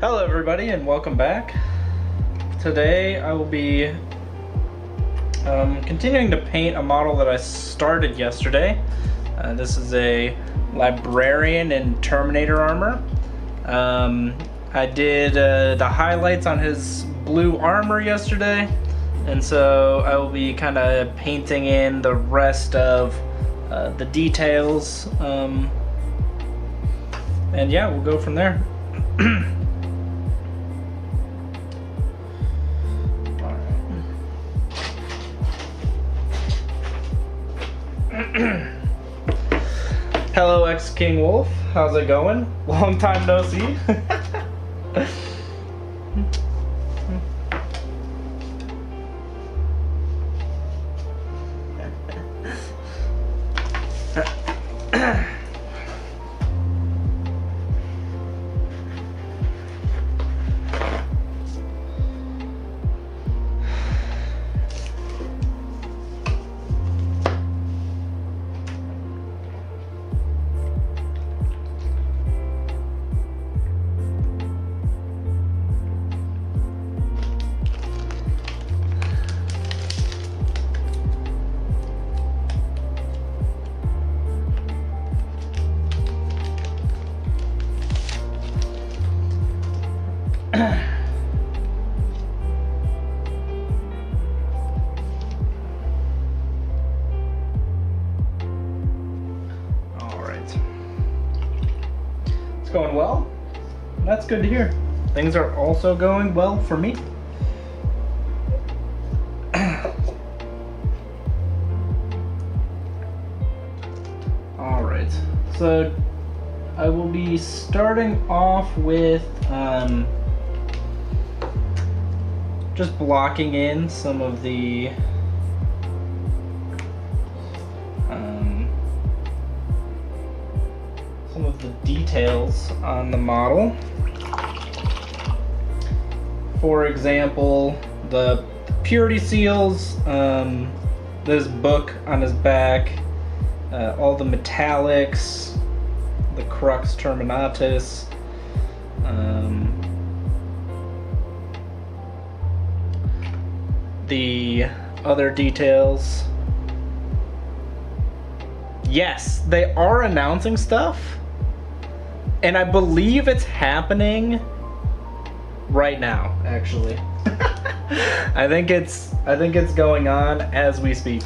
Hello everybody and welcome back. Today I will be continuing to paint a model that I started yesterday. This is a librarian in Terminator armor. I did the highlights on his blue armor yesterday, and so I will be kind of painting in the rest of the details, and yeah, we'll go from there. Hello, ex-King Wolf. How's it going? Long time no see. Going well. That's good to hear. Things are also going well for me. All right, so I will be starting off with just blocking in some of the details on the model. For example, the purity seals, this book on his back, all the metallics, the crux terminatus, the other details. Yes, they are announcing stuff, and I believe it's happening right now, actually. I think it's going on as we speak.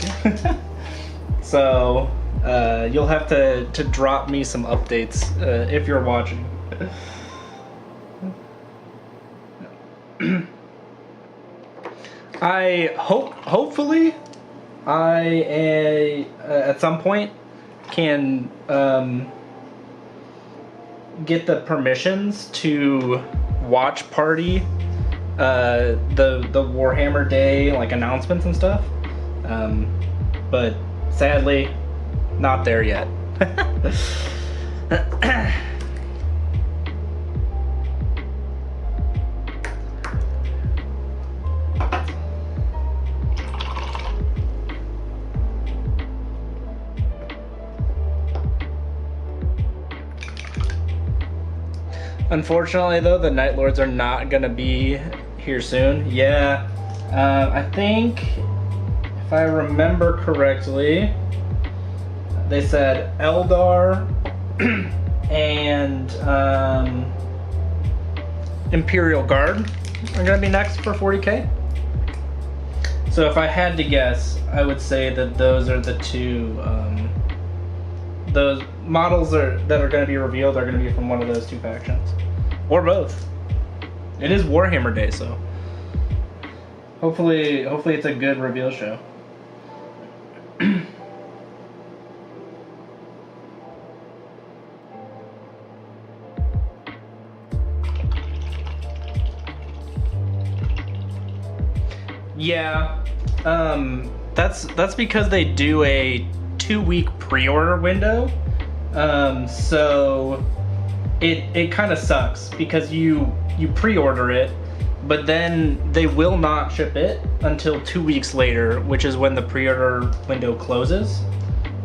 So you'll have to drop me some updates if you're watching. Hopefully I at some point can get the permissions to watch party the Warhammer Day like announcements and stuff, but sadly not there yet. Unfortunately, though, the Night Lords are not going to be here soon. Yeah, I think, if I remember correctly, they said Eldar and Imperial Guard are going to be next for 40K. So if I had to guess, I would say that those are the two, those models that are going to be revealed are going to be from one of those two factions, or both. It is Warhammer Day, so hopefully it's a good reveal show. Yeah, that's because they do a 2-week pre-order window, so it kind of sucks because you pre-order it, but then they will not ship it until 2 weeks later, which is when the pre-order window closes.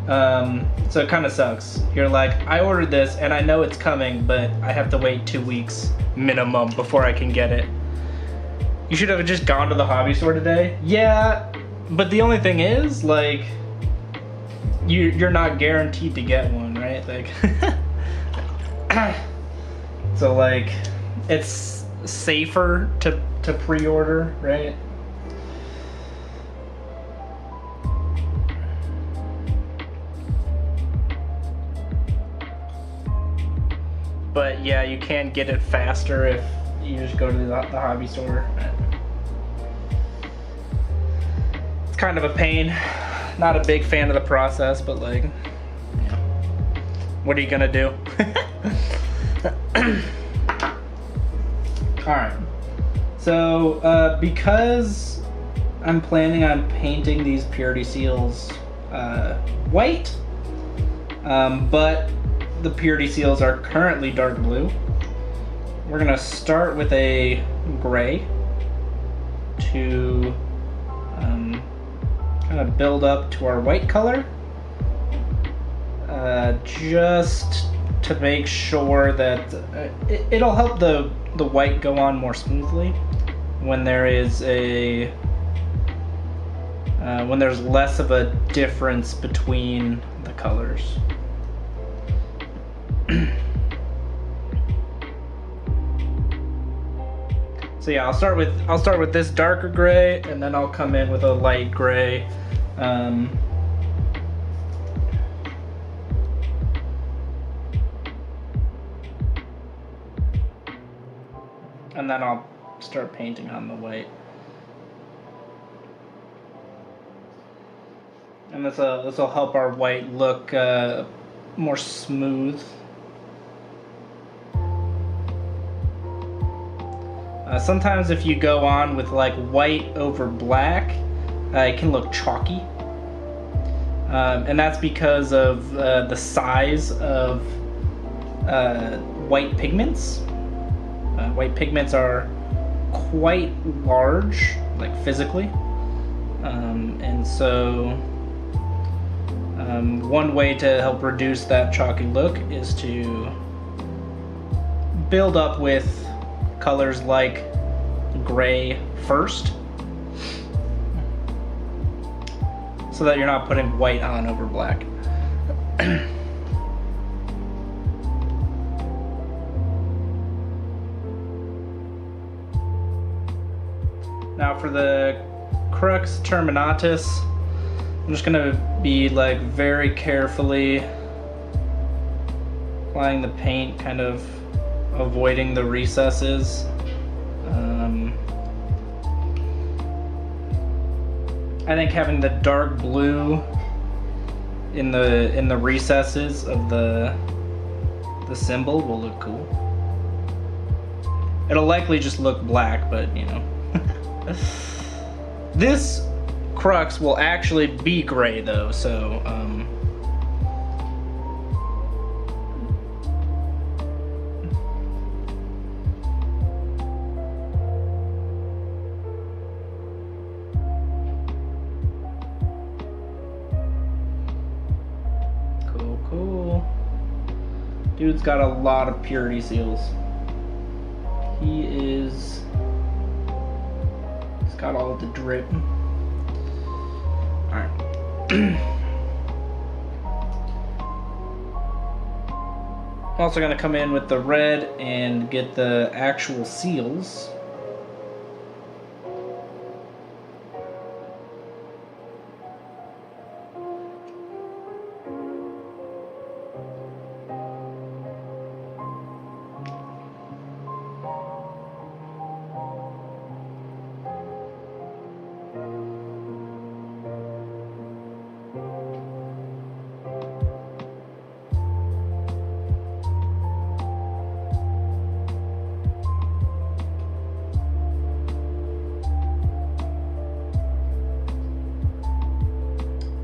So it kind of sucks. You're like, I ordered this and I know it's coming, but I have to wait 2 weeks minimum before I can get it. You should have just gone to the hobby store today. Yeah, but the only thing is, like, you're not guaranteed to get one, right? Like, so like, it's safer to pre-order, right? But yeah, you can get it faster if you just go to the hobby store. It's kind of a pain. Not a big fan of the process, but like, yeah. What are you gonna do? Alright. So, because I'm planning on painting these purity seals white, but the purity seals are currently dark blue, we're gonna start with a gray to kind of build up to our white color, just to make sure that it'll help the white go on more smoothly when there is when there's less of a difference between the colors. So yeah, I'll start with this darker gray, and then I'll come in with a light gray. And then I'll start painting on the white. And this will help our white look more smooth. Sometimes if you go on with like white over black, it can look chalky. And that's because of the size of white pigments. White pigments are quite large, like physically. And so one way to help reduce that chalky look is to build up with colors like gray first, so that you're not putting white on over black. Now for the crux terminatus, I'm just gonna be like very carefully applying the paint, kind of avoiding the recesses. I think having the dark blue in the recesses of the symbol will look cool. It'll likely just look black, but you know. This crux will actually be gray though, so cool. Dude's got a lot of purity seals. He's got all the drip. Alright. I'm also going to come in with the red and get the actual seals.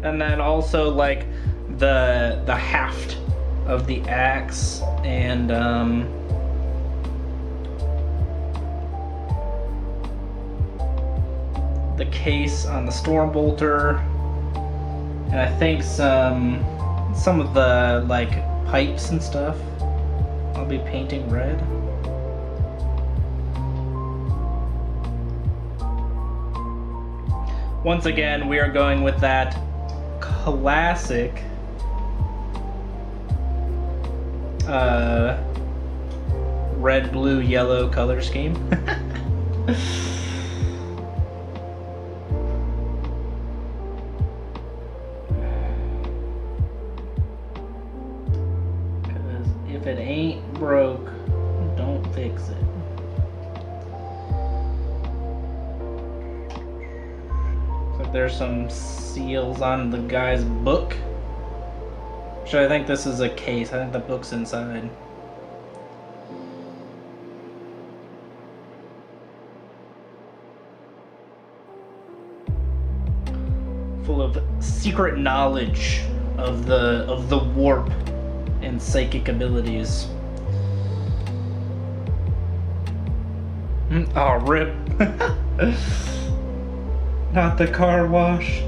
And then also like the haft of the axe and the case on the storm bolter And I think some of the like pipes and stuff I'll be painting red. Once again, we are going with that classic red, blue, yellow color scheme. Because if it ain't broke, don't fix it. So there's some seals on the guy's book. Actually, I think this is a case. I think the book's inside. Full of secret knowledge of the warp and psychic abilities. Oh, rip. Not the car wash.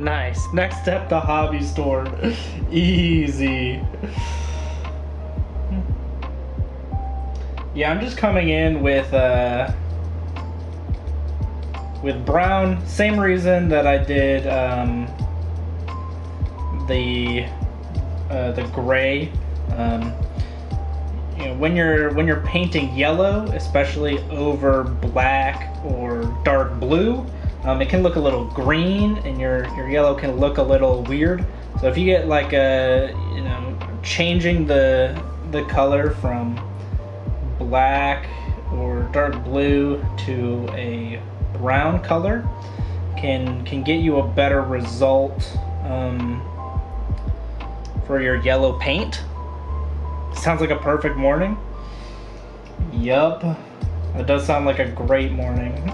Nice. Next step, the hobby store. Easy. Yeah, I'm just coming in with brown. Same reason that I did the gray. You know, when you're painting yellow, especially over black or dark blue, it can look a little green, and your yellow can look a little weird. So if you get like changing the color from black or dark blue to a brown color can get you a better result for your yellow paint. Sounds like a perfect morning. Yup, it does sound like a great morning.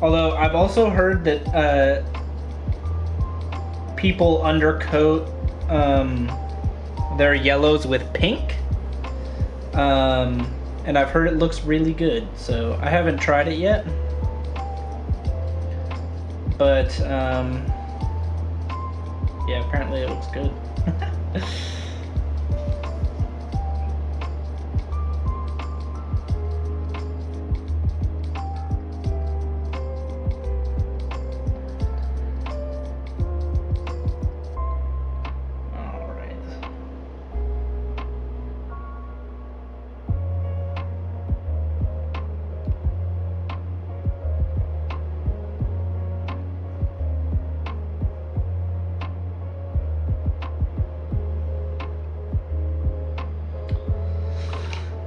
Although I've also heard that people undercoat their yellows with pink, and I've heard it looks really good. So I haven't tried it yet, but yeah, apparently it looks good.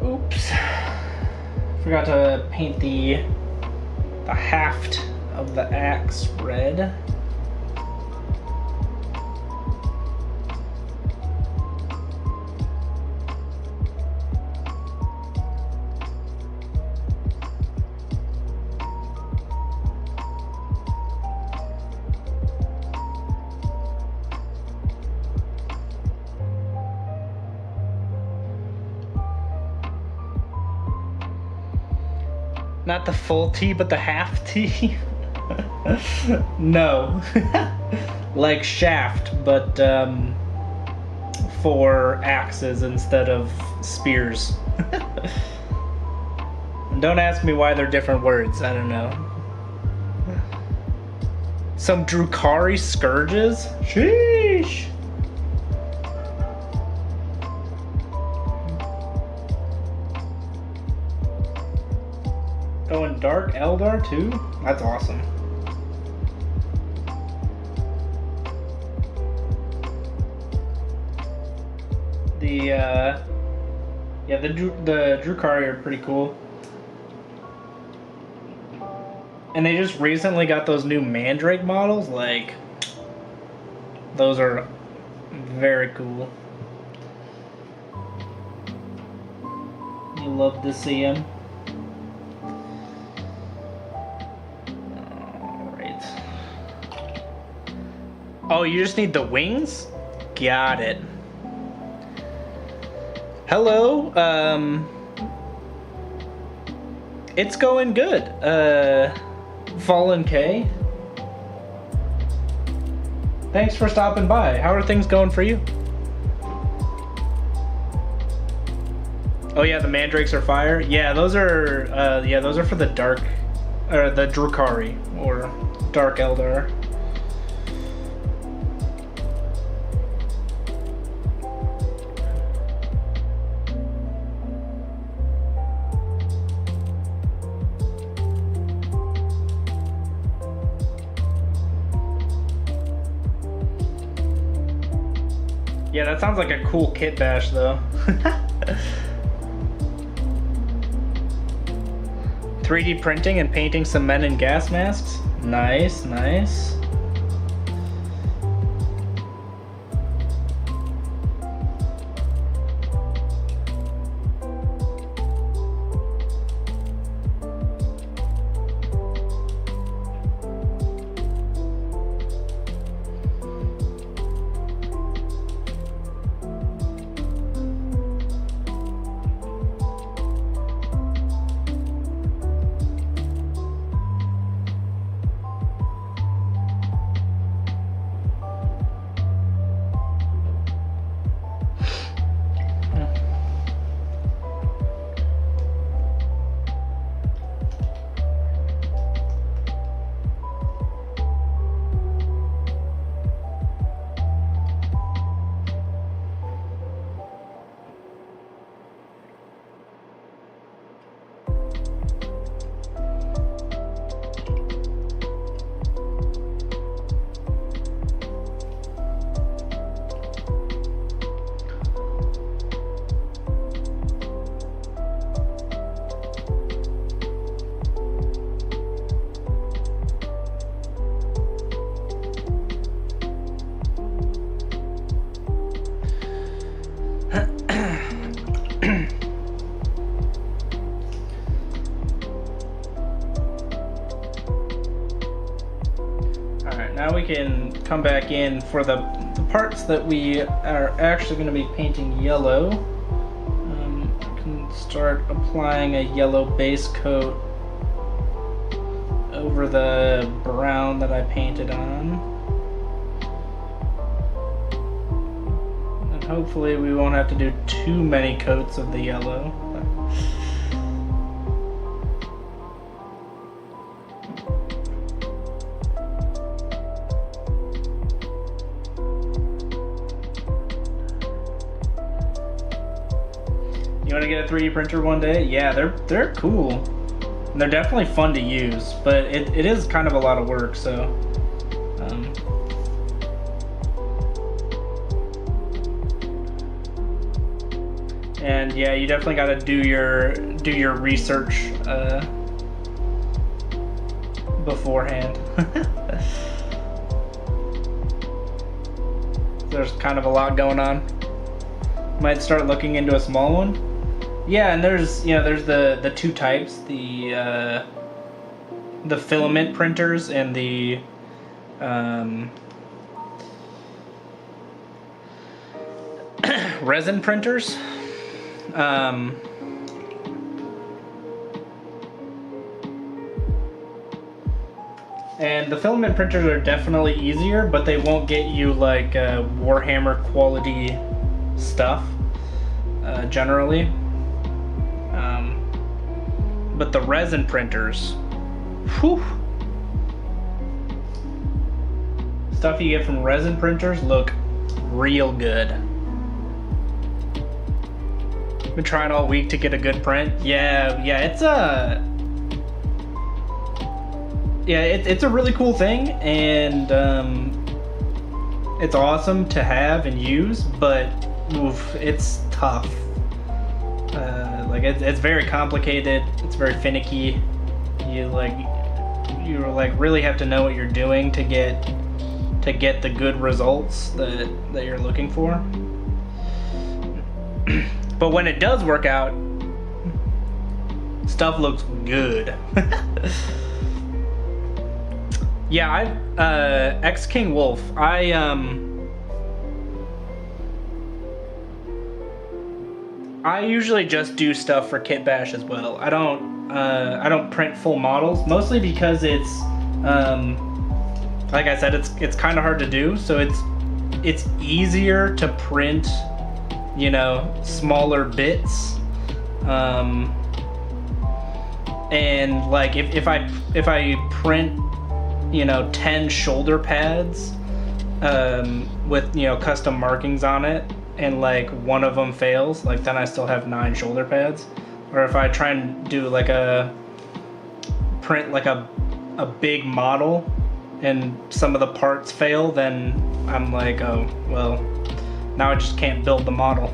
Oops. Forgot to paint the haft of the axe red. Not the full T, but the half T. No. Like shaft, but for axes instead of spears. Don't ask me why they're different words. I don't know. Some Drukhari scourges? Sheesh. Going Dark Eldar too? That's awesome. The Drukhari are pretty cool. And they just recently got those new Mandrake models, like those are very cool. You love to see them. Oh, you just need the wings? Got it. Hello, it's going good. Fallen K. Thanks for stopping by. How are things going for you? Oh yeah, the Mandrakes are fire. Yeah, those are for the dark, or the Drukhari, or Dark Eldar. Yeah, that sounds like a cool kit bash, though. 3D printing and painting some men in gas masks. Nice, nice. come back in for the parts that we are actually going to be painting yellow. I can start applying a yellow base coat over the brown that I painted on. And hopefully we won't have to do too many coats of the yellow. You want to get a 3D printer one day? Yeah, they're cool. And they're definitely fun to use, but it is kind of a lot of work, so and yeah, you definitely got to do your research beforehand. There's kind of a lot going on. Might start looking into a small one. Yeah, and there's the two types, the filament printers and the resin printers. And the filament printers are definitely easier, but they won't get you like Warhammer quality stuff generally. But the resin printers, whew, stuff you get from resin printers look real good. Been trying all week to get a good print. Yeah, it's a really cool thing, and it's awesome to have and use, but oof, it's tough. Like it's very complicated. It's very finicky. You really have to know what you're doing to get the good results that you're looking for. But when it does work out, stuff looks good. Yeah, X King Wolf. I usually just do stuff for Kit Bash as well. I don't print full models, mostly because it's like I said, it's kind of hard to do. So it's easier to print, smaller bits. And like if I print 10 shoulder pads with custom markings on it, and like one of them fails, like then I still have 9 shoulder pads. Or if I try and do like print like a big model and some of the parts fail, then I'm like, oh well, now I just can't build the model.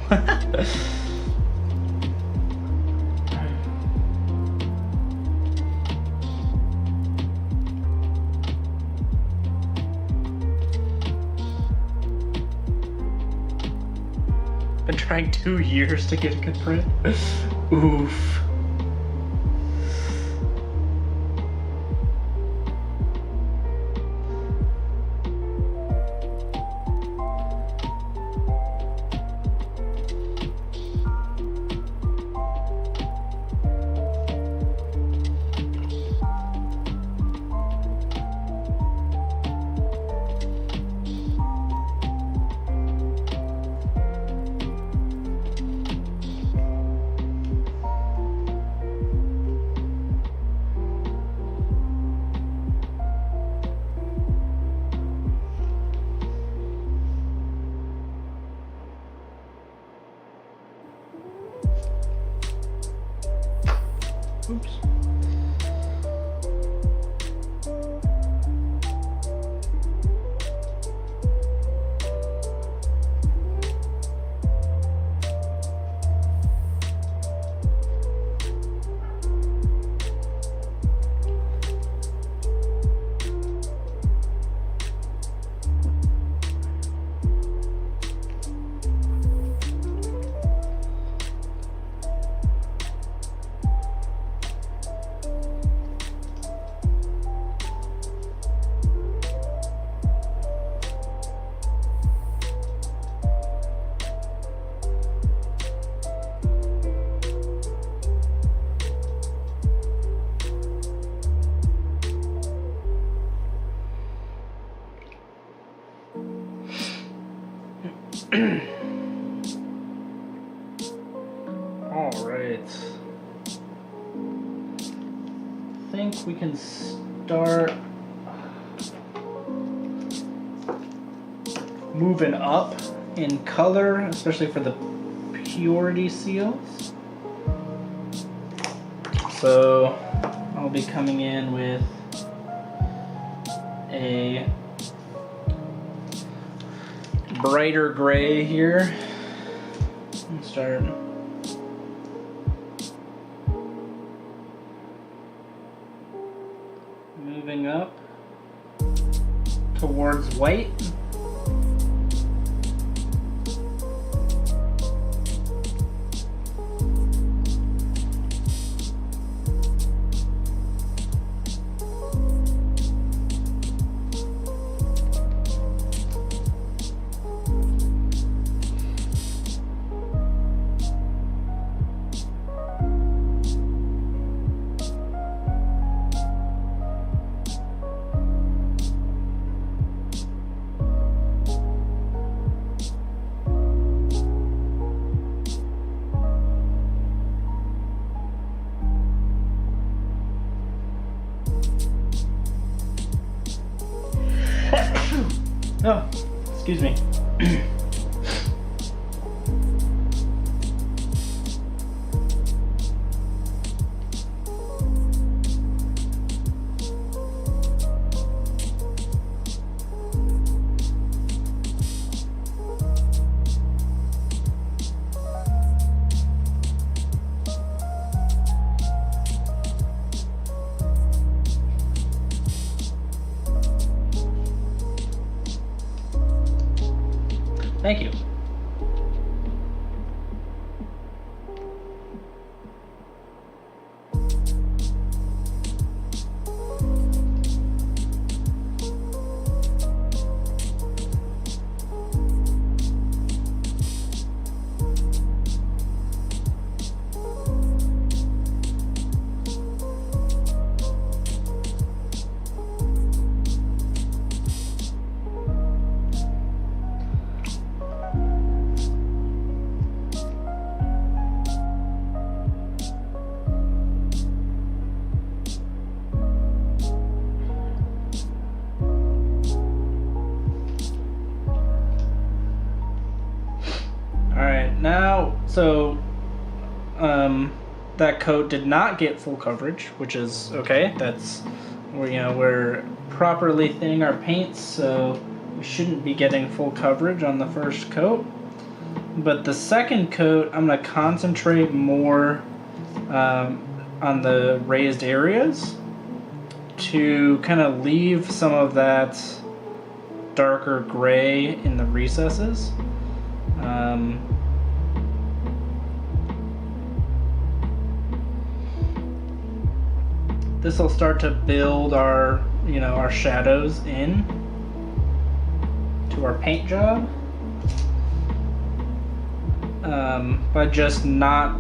Been trying 2 years to get a good print. Oof. Oops. Alright. I think we can start moving up in color, especially for the purity seals. So I'll be coming in with a brighter gray here. And start moving up towards white. Oh, excuse me. Thank you. Now, so that coat did not get full coverage, which is okay. That's we're properly thinning our paints, so we shouldn't be getting full coverage on the first coat. But the second coat, I'm going to concentrate more on the raised areas to kind of leave some of that darker gray in the recesses. This will start to build our, our shadows in to our paint job by just not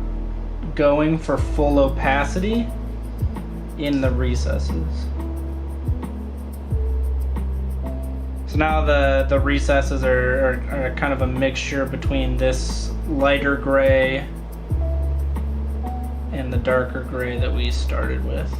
going for full opacity in the recesses. So now the recesses are kind of a mixture between this lighter gray and the darker gray that we started with.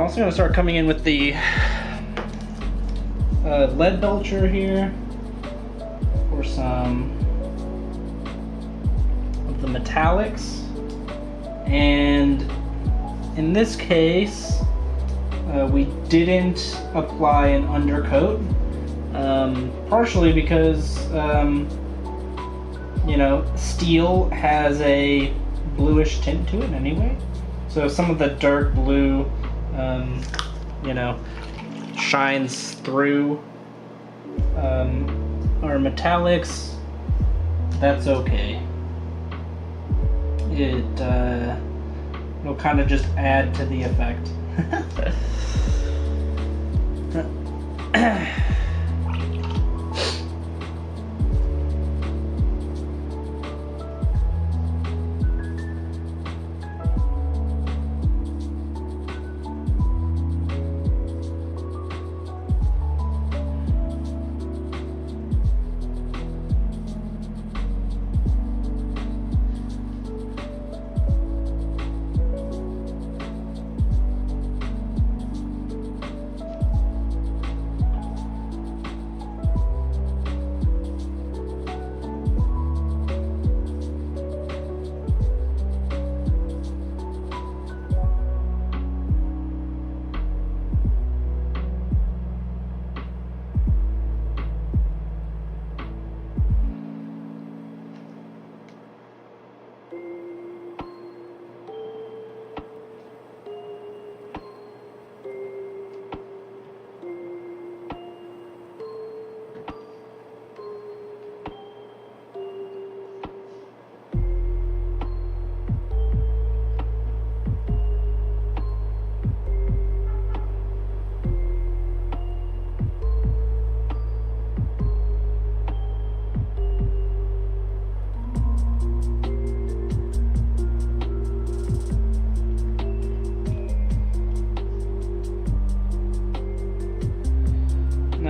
also going to start coming in with the lead belcher here for some of the metallics. And in this case, we didn't apply an undercoat, partially because, you know, steel has a bluish tint to it anyway. So some of the dark blue, you know, shines through our metallics. That's okay. It'll kind of just add to the effect.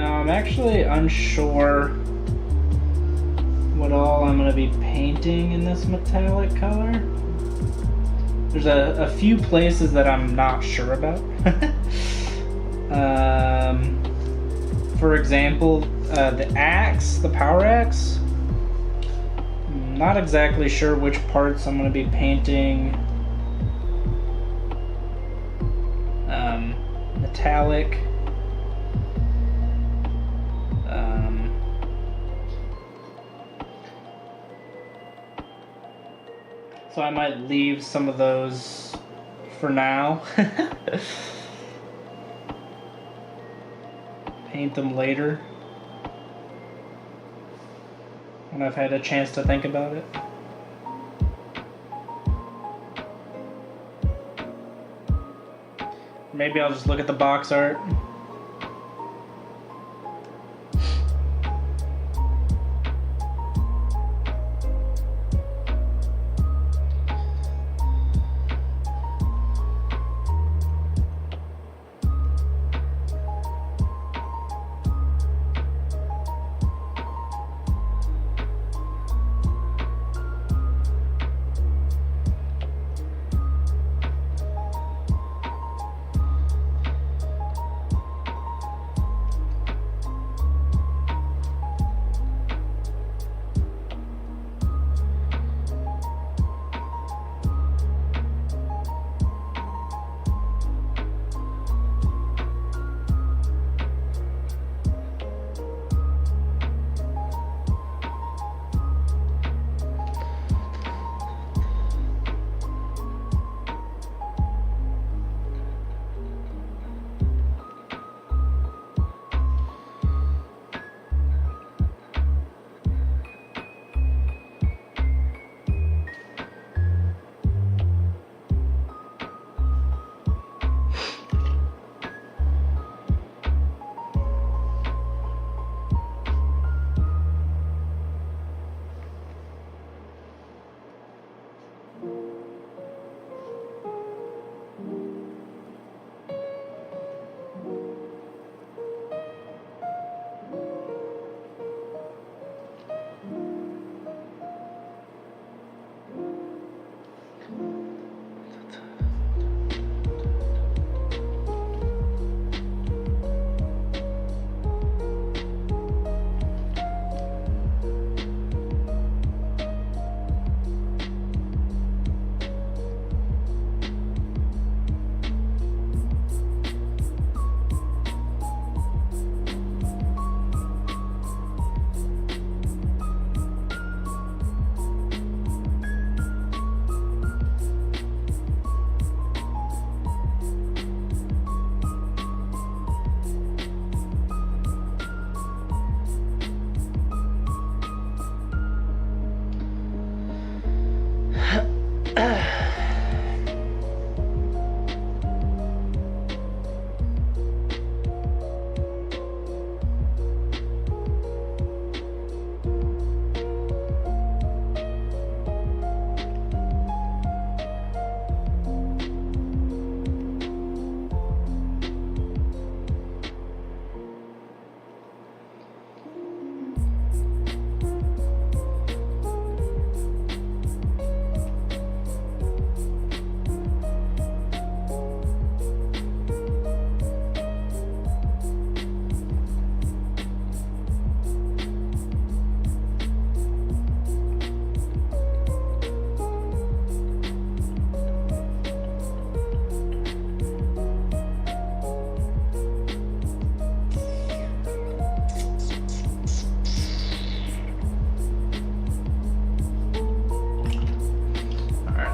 I'm actually unsure what all I'm going to be painting in this metallic color. There's a few places that I'm not sure about. For example, the axe, the power axe. I'm not exactly sure which parts I'm going to be painting metallic. So I might leave some of those for now. Paint them later when I've had a chance to think about it. Maybe I'll just look at the box art.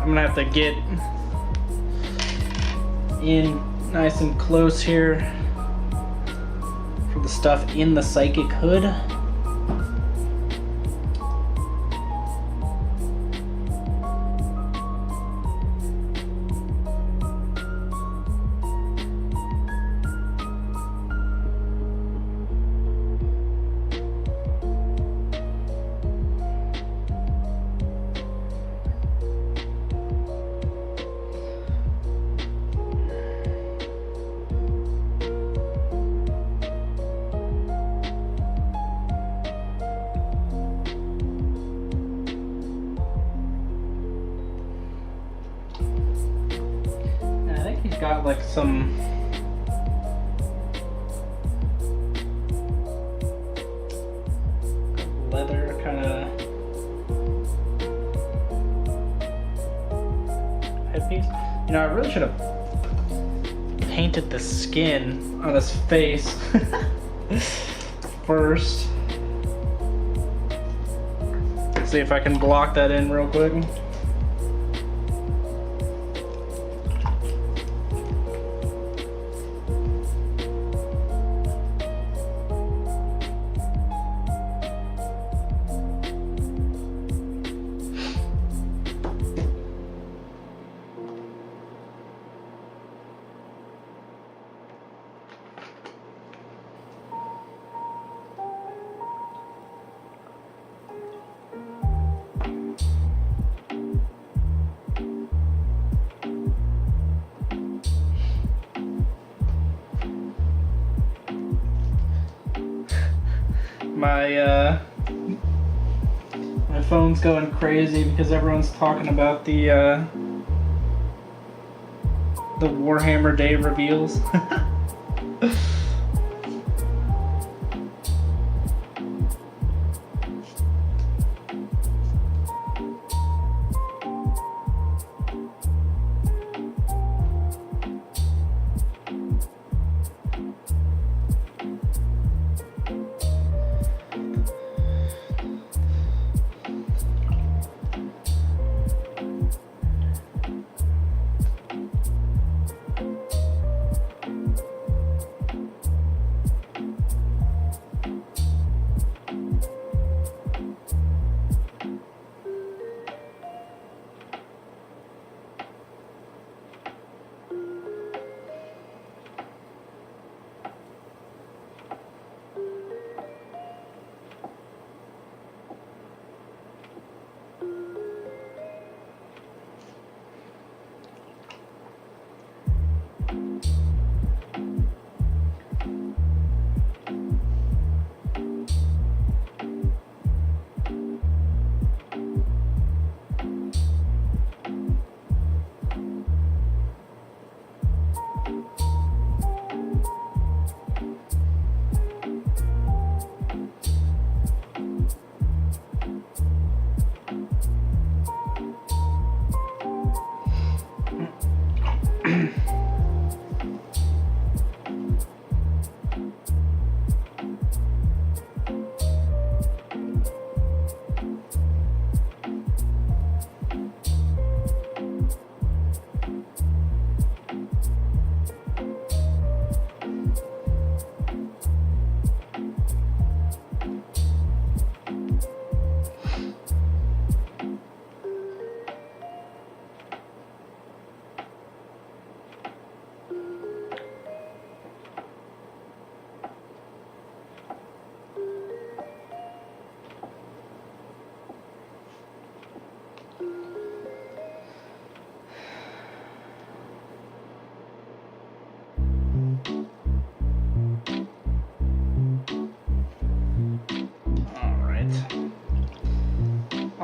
I'm gonna have to get in nice and close here for the stuff in the psychic hood. Got like some leather kind of headpiece. You know, I really should have painted the skin on his face first. Let's see if I can block that in real quick. My phone's going crazy because everyone's talking about the Warhammer Day reveals.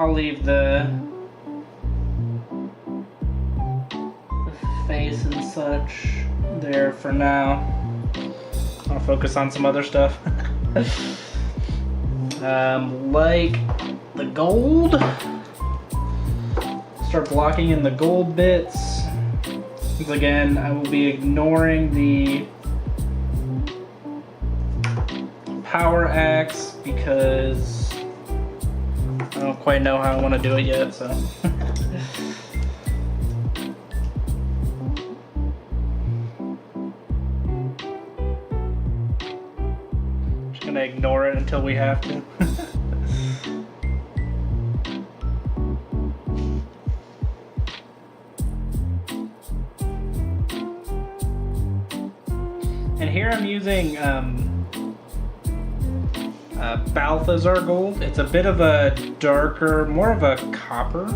I'll leave the face and such there for now. I'll focus on some other stuff. Like the gold. Start blocking in the gold bits. Once again, I will be ignoring the power axe because I don't quite know how I want to do it yet, so. Just gonna ignore it until we have to. And here I'm using Balthazar gold. It's a bit of a darker, more of a copper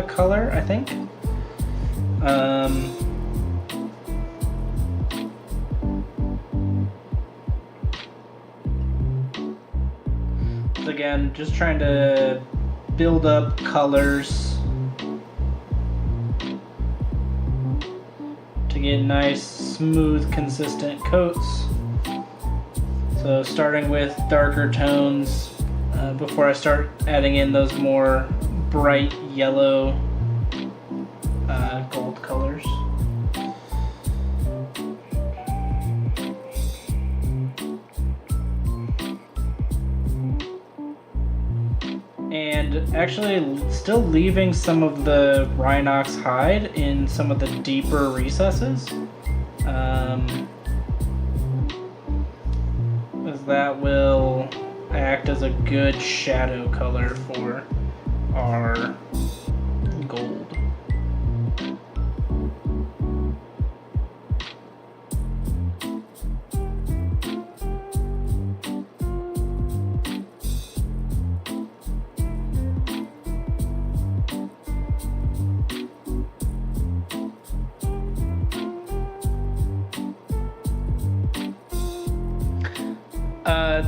color, I think. Again, just trying to build up colors to get nice, smooth, consistent coats. So starting with darker tones before I start adding in those more bright yellow gold colors. And actually still leaving some of the Rhinox hide in some of the deeper recesses. As that will act as a good shadow color for our gold.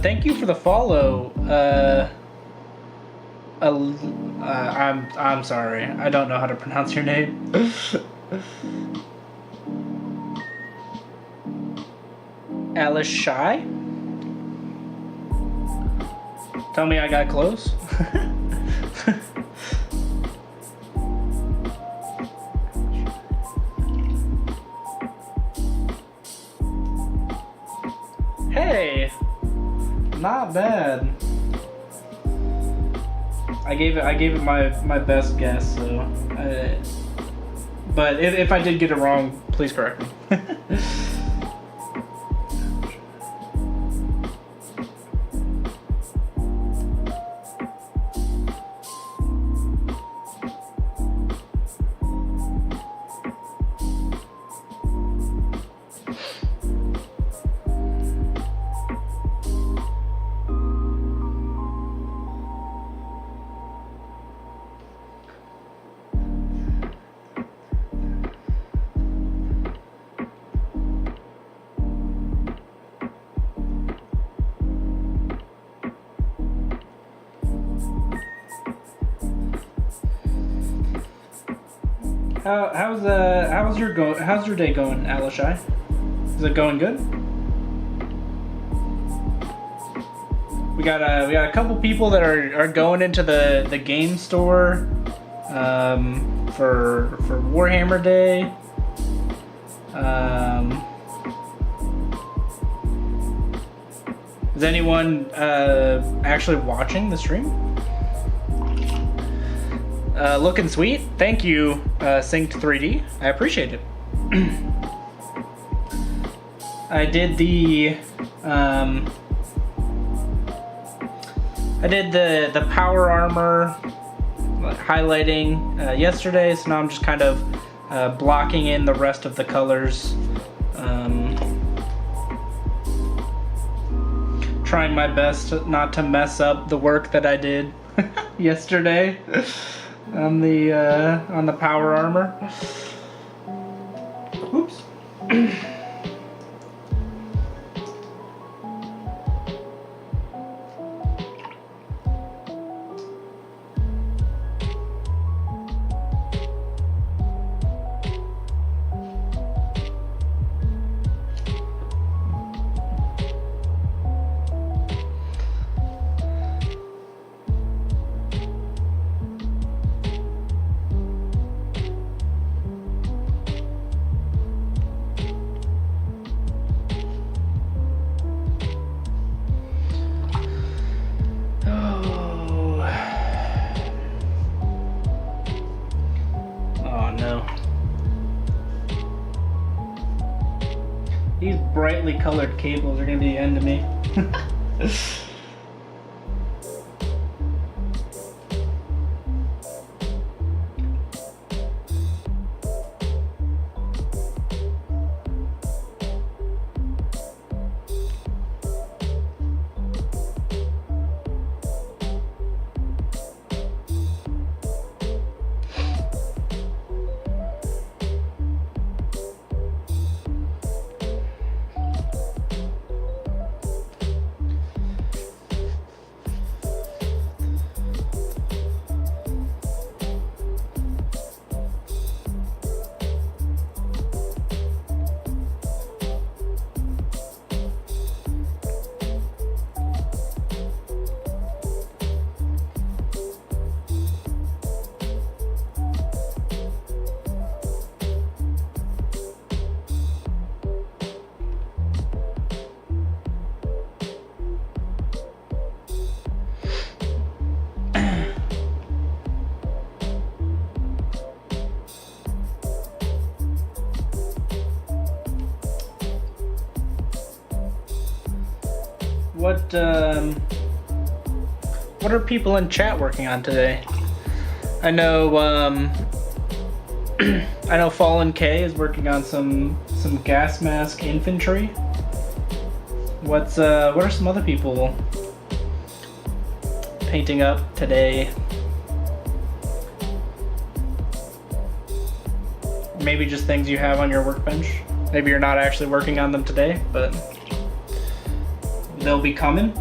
Thank you for the follow. I'm sorry. I don't know how to pronounce your name. Alice Shy? Tell me I got close. Hey, not bad. I gave it my best guess, so. But if I did get it wrong, please correct me. How's your day going, Alishai? Is it going good? We got a couple people that are going into the game store for Warhammer Day. Is anyone actually watching the stream? Looking sweet. Thank you, Synced 3D. I appreciate it. I did the power armor highlighting yesterday, so now I'm just kind of blocking in the rest of the colors. Trying my best not to mess up the work that I did yesterday on the power armor. Oops. brightly colored cables are gonna be the end of me. What are people in chat working on today? I know I know Fallen K is working on some gas mask infantry. What are some other people painting up today? Maybe just things you have on your workbench. Maybe you're not actually working on them today, but they'll be coming.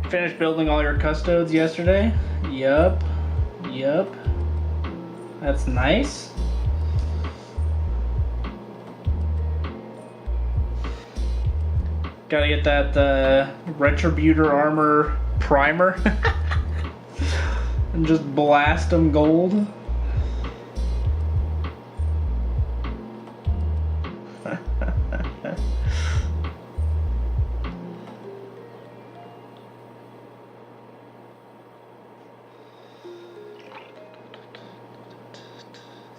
Finished building all your custodes yesterday? Yup. That's nice. Gotta get that Retributor Armor primer and just blast them gold.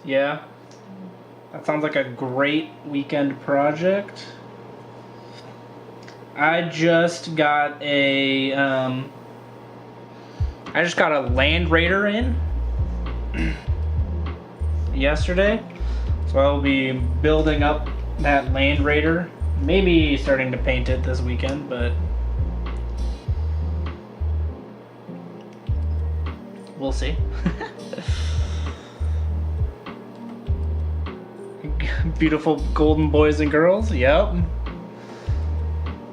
Yeah, that sounds like a great weekend project. I just got a Land Raider in yesterday, so I'll be building up that Land Raider. Maybe starting to paint it this weekend, but we'll see. Beautiful golden boys and girls. Yep.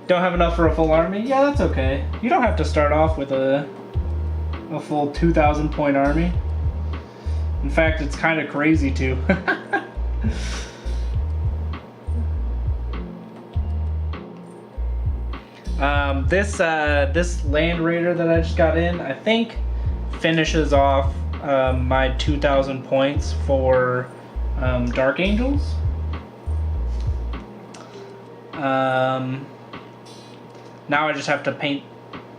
Don't have enough for a full army? Yeah, that's okay. You don't have to start off with a full 2,000 point army. In fact, it's kind of crazy too. This Land Raider that I just got in, I think finishes off my 2,000 points for Dark Angels. Now I just have to paint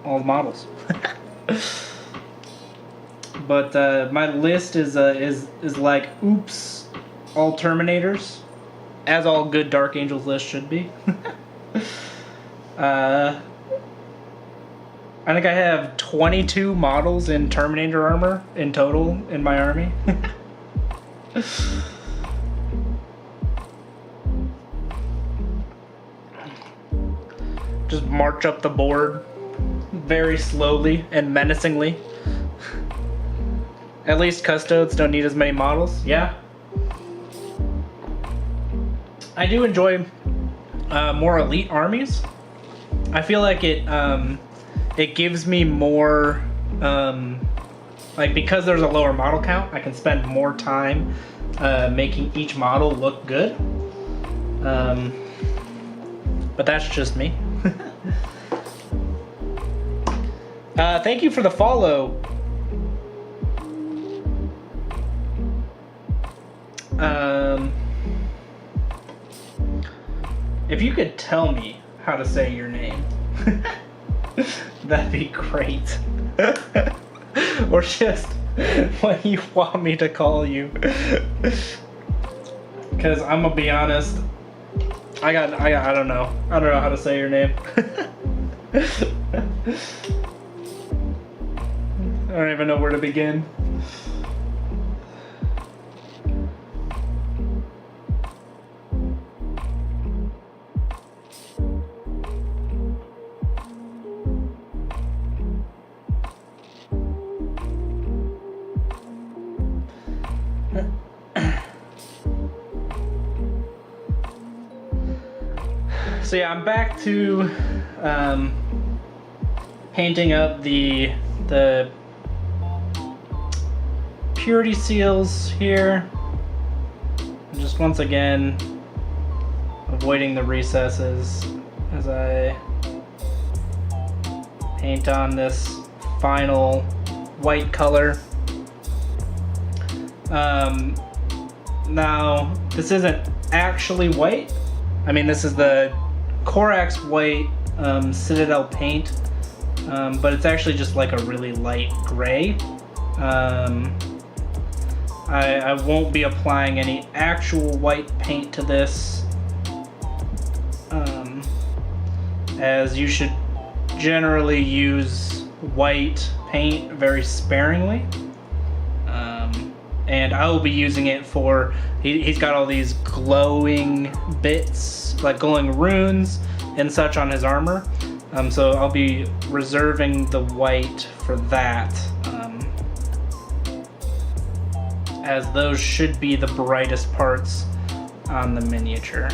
all the models. But my list is like oops, all Terminators, as all good Dark Angels lists should be. I think I have 22 models in Terminator armor in total in my army. Just march up the board very slowly and menacingly At least custodes don't need as many models. Yeah. I do enjoy more elite armies. I feel like it gives me more, like, because there's a lower model count, I can spend more time making each model look good. But that's just me. Thank you for the follow. If you could tell me how to say your name, that'd be great. Or just what you want me to call you. Because I'm gonna be honest, I don't know how to say your name. I don't even know where to begin. So yeah, I'm back to painting up the purity seals here. And just once again avoiding the recesses as I paint on this final white color. Now this isn't actually white. I mean, this is the Corax white Citadel paint, but it's actually just like a really light gray. I won't be applying any actual white paint to this, as you should generally use white paint very sparingly. And I will be using it for, he's got all these glowing bits, like glowing runes and such on his armor. So I'll be reserving the white for that, as those should be the brightest parts on the miniature.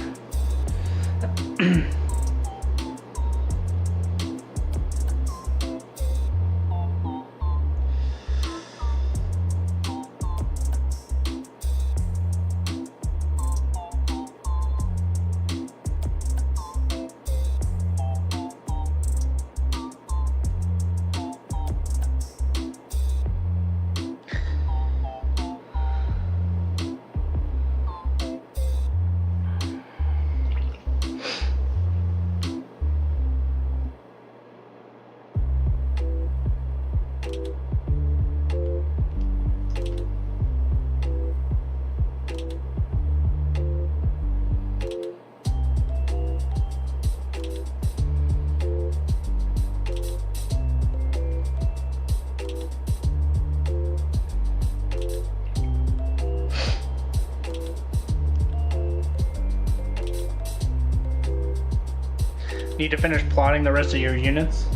Need to finish plotting the rest of your units?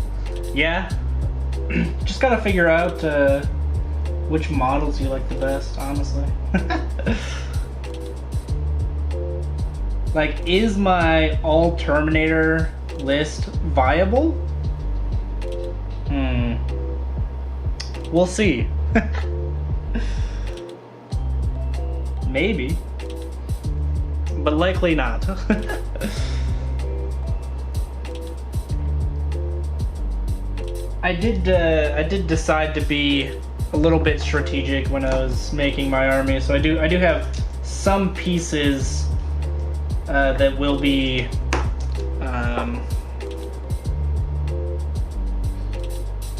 Yeah. Just gotta figure out which models you like the best, honestly. Like, is my all Terminator list viable? We'll see. Maybe. But likely not. I did decide to be a little bit strategic when I was making my army, so I do have some pieces that will be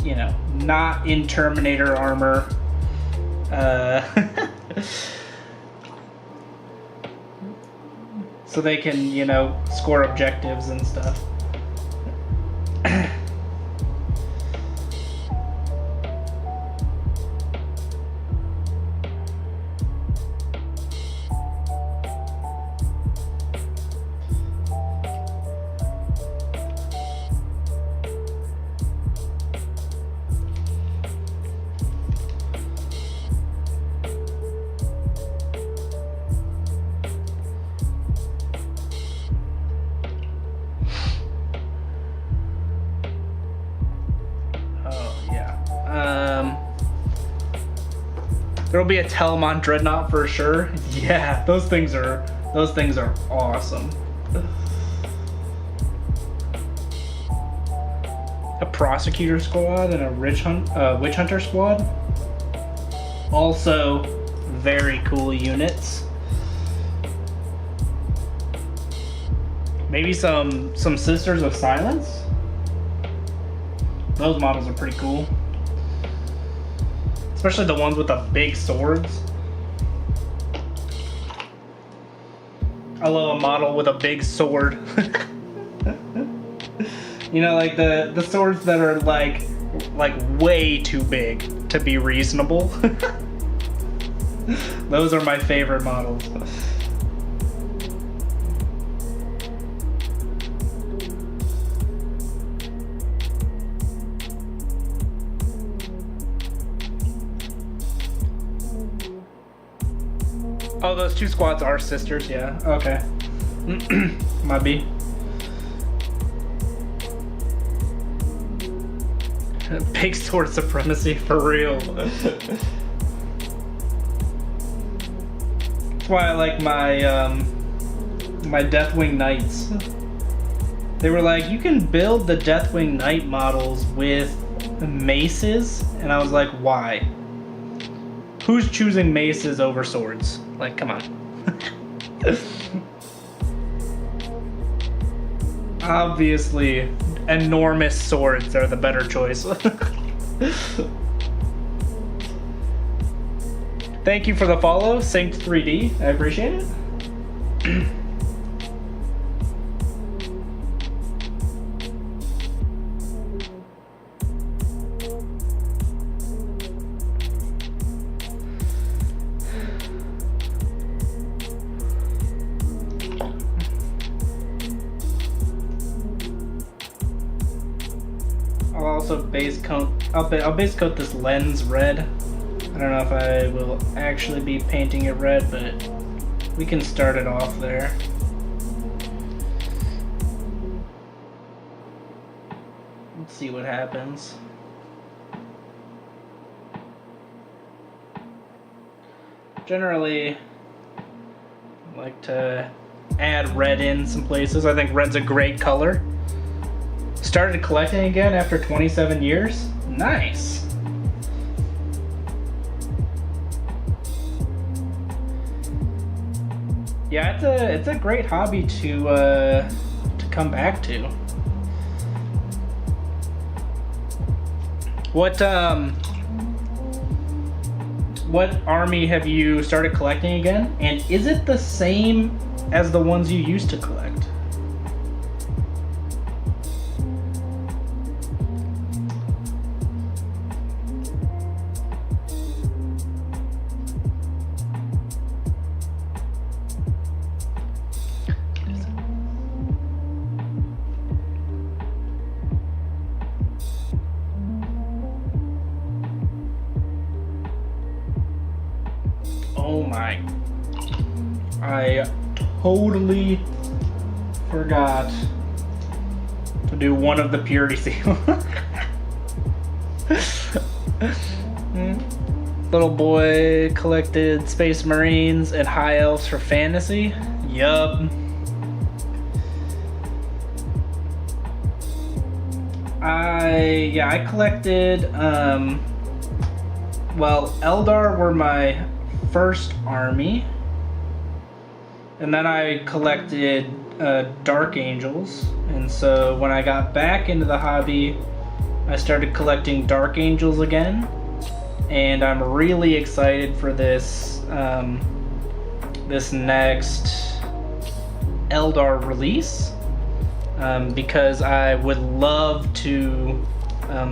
you know, not in Terminator armor. So they can, you know, score objectives and stuff. There'll be a Telemon Dreadnought for sure. Yeah, those things are awesome. A Prosecutor Squad and a Witch Hunter Squad. Also very cool units. Maybe some Sisters of Silence. Those models are pretty cool. Especially the ones with the big swords. I love a model with a big sword. You know, like the swords that are like way too big to be reasonable. Those are my favorite models. Oh, those two squads are sisters, yeah. Okay. Might be. Big sword supremacy for real. That's why I like my my Deathwing Knights. They were like, you can build the Deathwing Knight models with maces, and I was like, why? Who's choosing maces over swords? Like, come on. Obviously, enormous swords are the better choice. Thank you for the follow, Synced3D. I appreciate it. I'll also base coat. I'll base coat this lens red. I don't know if I will actually be painting it red, but we can start it off there. Let's see what happens. Generally, I like to add red in some places. I think red's a great color. Started collecting again after 27 years. Nice. Yeah, it's a great hobby to come back to. What army have you started collecting again? And is it the same as the ones you used to collect? Oh my, I totally forgot to do one of the purity seal. Little boy collected Space Marines and High Elves for fantasy. Yup. I collected, well, Eldar were my first army, and then I collected Dark Angels, and so when I got back into the hobby, I started collecting Dark Angels again, and I'm really excited for this this next Eldar release, because I would love to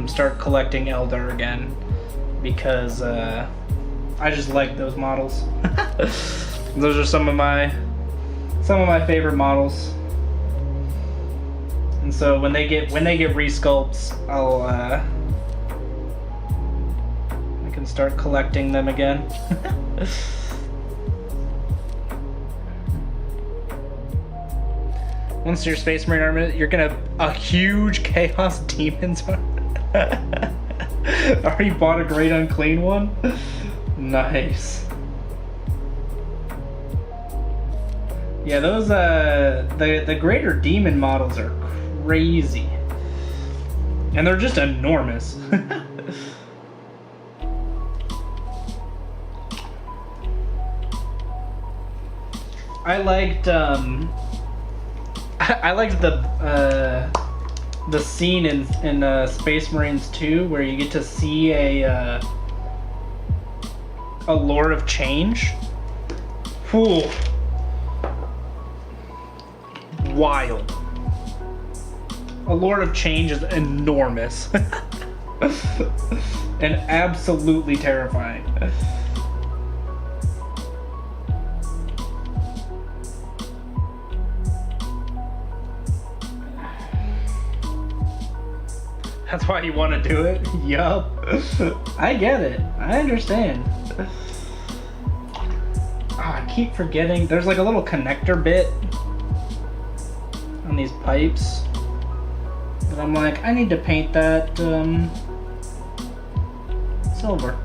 start collecting Eldar again, because I just like those models. Those are some of my favorite models. And so when they get resculpts, I can start collecting them again. Once your Space Marine army, you're gonna a huge Chaos Demons. Already bought a Great Unclean one. Nice. Yeah, those the greater demon models are crazy. And they're just enormous. I liked I liked the scene in Space Marines 2 where you get to see a Lord of Change. Whew. Wild. A Lord of Change is enormous. And absolutely terrifying. That's why you want to do it? Yup. I get it. I understand. Oh, I keep forgetting. There's like a little connector bit on these pipes. But I'm like, I need to paint that silver.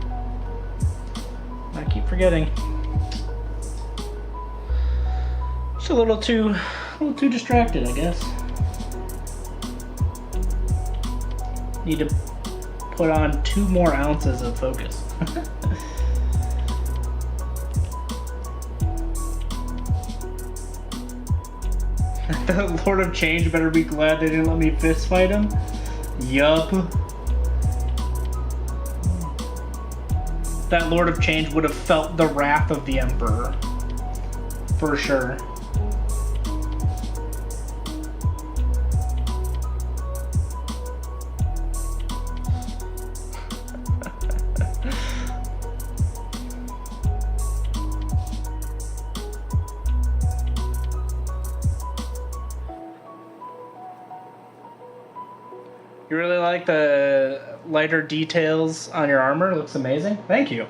I keep forgetting. Just a little too distracted, I guess. Need to put on 2 more ounces of focus. The Lord of Change better be glad they didn't let me fist fight him. Yup. That Lord of Change would have felt the wrath of the Emperor. For sure. You really like the lighter details on your armor? It looks amazing. Thank you.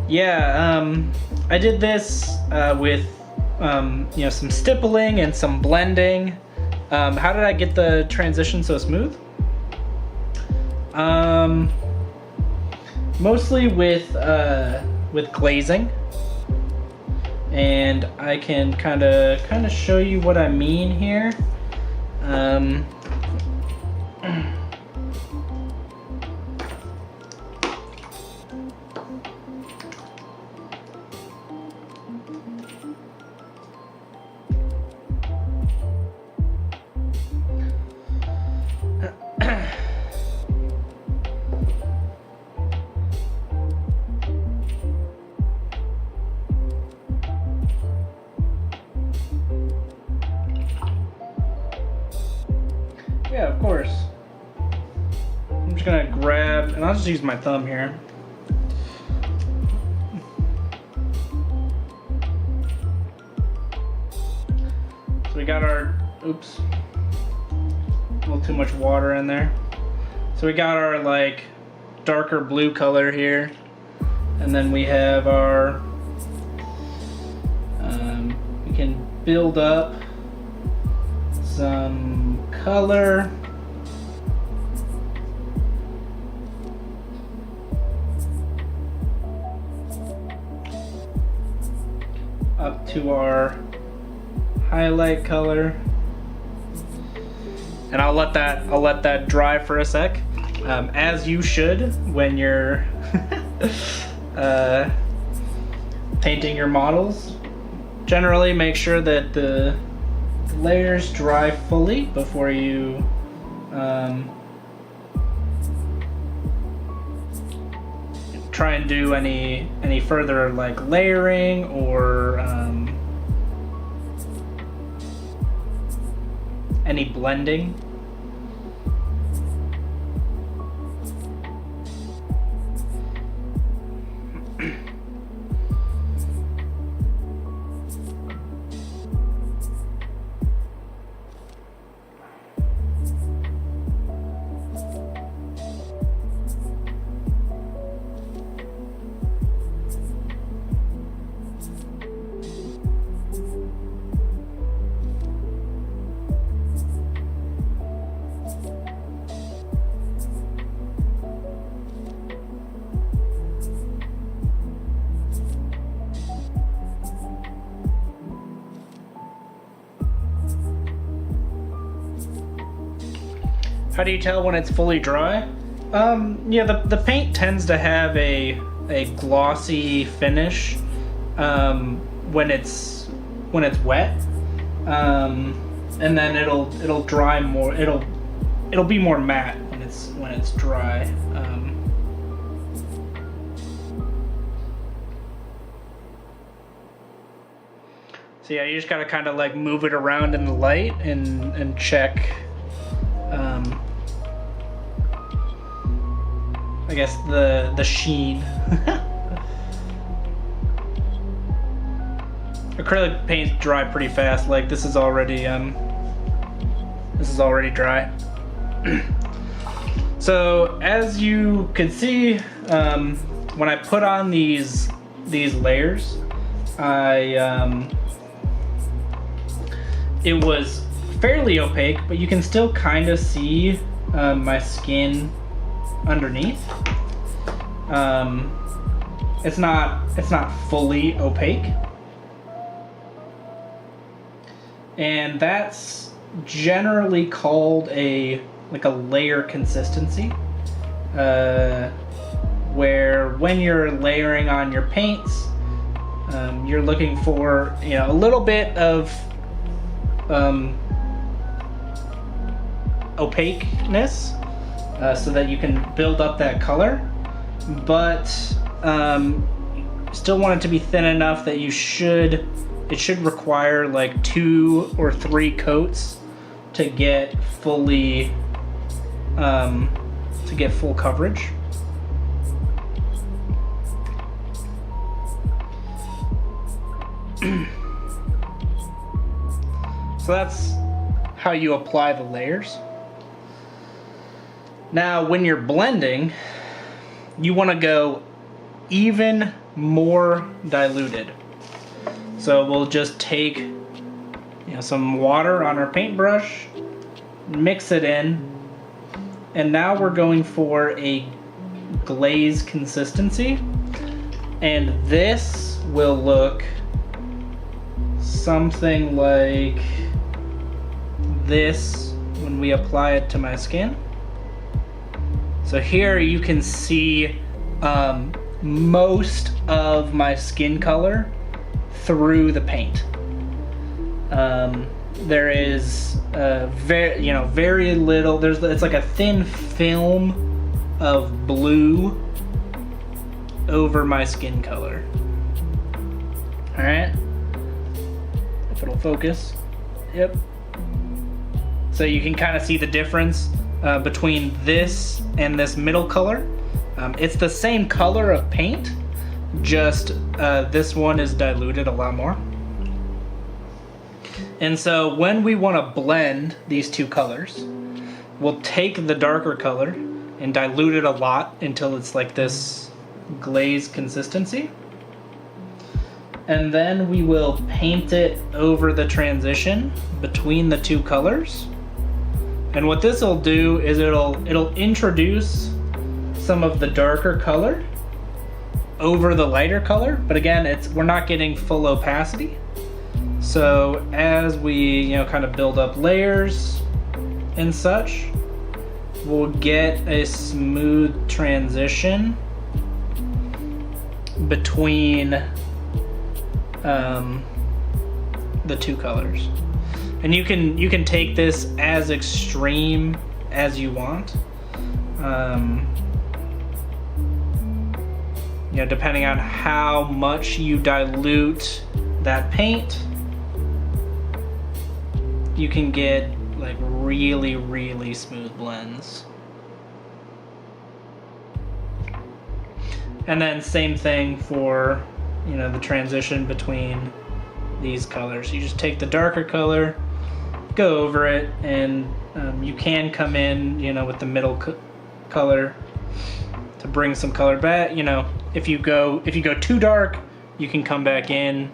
Yeah, I did this with some stippling and some blending. How did I get the transition so smooth? Mostly with glazing. And I can kind of show you what I mean here. Yeah, of course. I'm just gonna grab, and I'll just use my thumb here. So we got our, oops, a little too much water in there. So we got our like darker blue color here, and then we have our, we can build up some color. Up to our highlight color. And I'll let that dry for a sec. As you should when you're painting your models. Generally make sure that the layers dry fully before you try and do any further like layering or any blending. How do you tell when it's fully dry? Yeah, the paint tends to have a glossy finish when it's wet, and then it'll dry more. It'll be more matte when it's dry. So yeah, you just gotta kind of like move it around in the light and check. I guess the sheen. Acrylic paints dry pretty fast. Like this is already dry. So as you can see, when I put on these layers, it was fairly opaque, but you can still kind of see my skin underneath. It's not fully opaque, and that's generally called a layer consistency, where when you're layering on your paints, you're looking for a little bit of opaqueness, so that you can build up that color, but still want it to be thin enough that it should require like 2 or 3 coats to get fully full coverage. So that's how you apply the layers. Now, when you're blending, you want to go even more diluted. So we'll just take some water on our paintbrush, mix it in, and now we're going for a glaze consistency. And this will look something like this when we apply it to my skin. So here you can see most of my skin color through the paint. There is very little. It's like a thin film of blue over my skin color. All right, if it'll focus. Yep. So you can kind of see the difference between this and this middle color. It's the same color of paint, just this one is diluted a lot more. And so when we want to blend these two colors, we'll take the darker color and dilute it a lot until it's like this glaze consistency. And then we will paint it over the transition between the two colors. And what this will do is it'll introduce some of the darker color over the lighter color, but again, we're not getting full opacity. So as we kind of build up layers and such, we'll get a smooth transition between the two colors. And you can take this as extreme as you want. Depending on how much you dilute that paint, you can get like really, really smooth blends. And then same thing for the transition between these colors. You just take the darker color, go over it, and you can come in with the middle color to bring some color back. If you go too dark, you can come back in,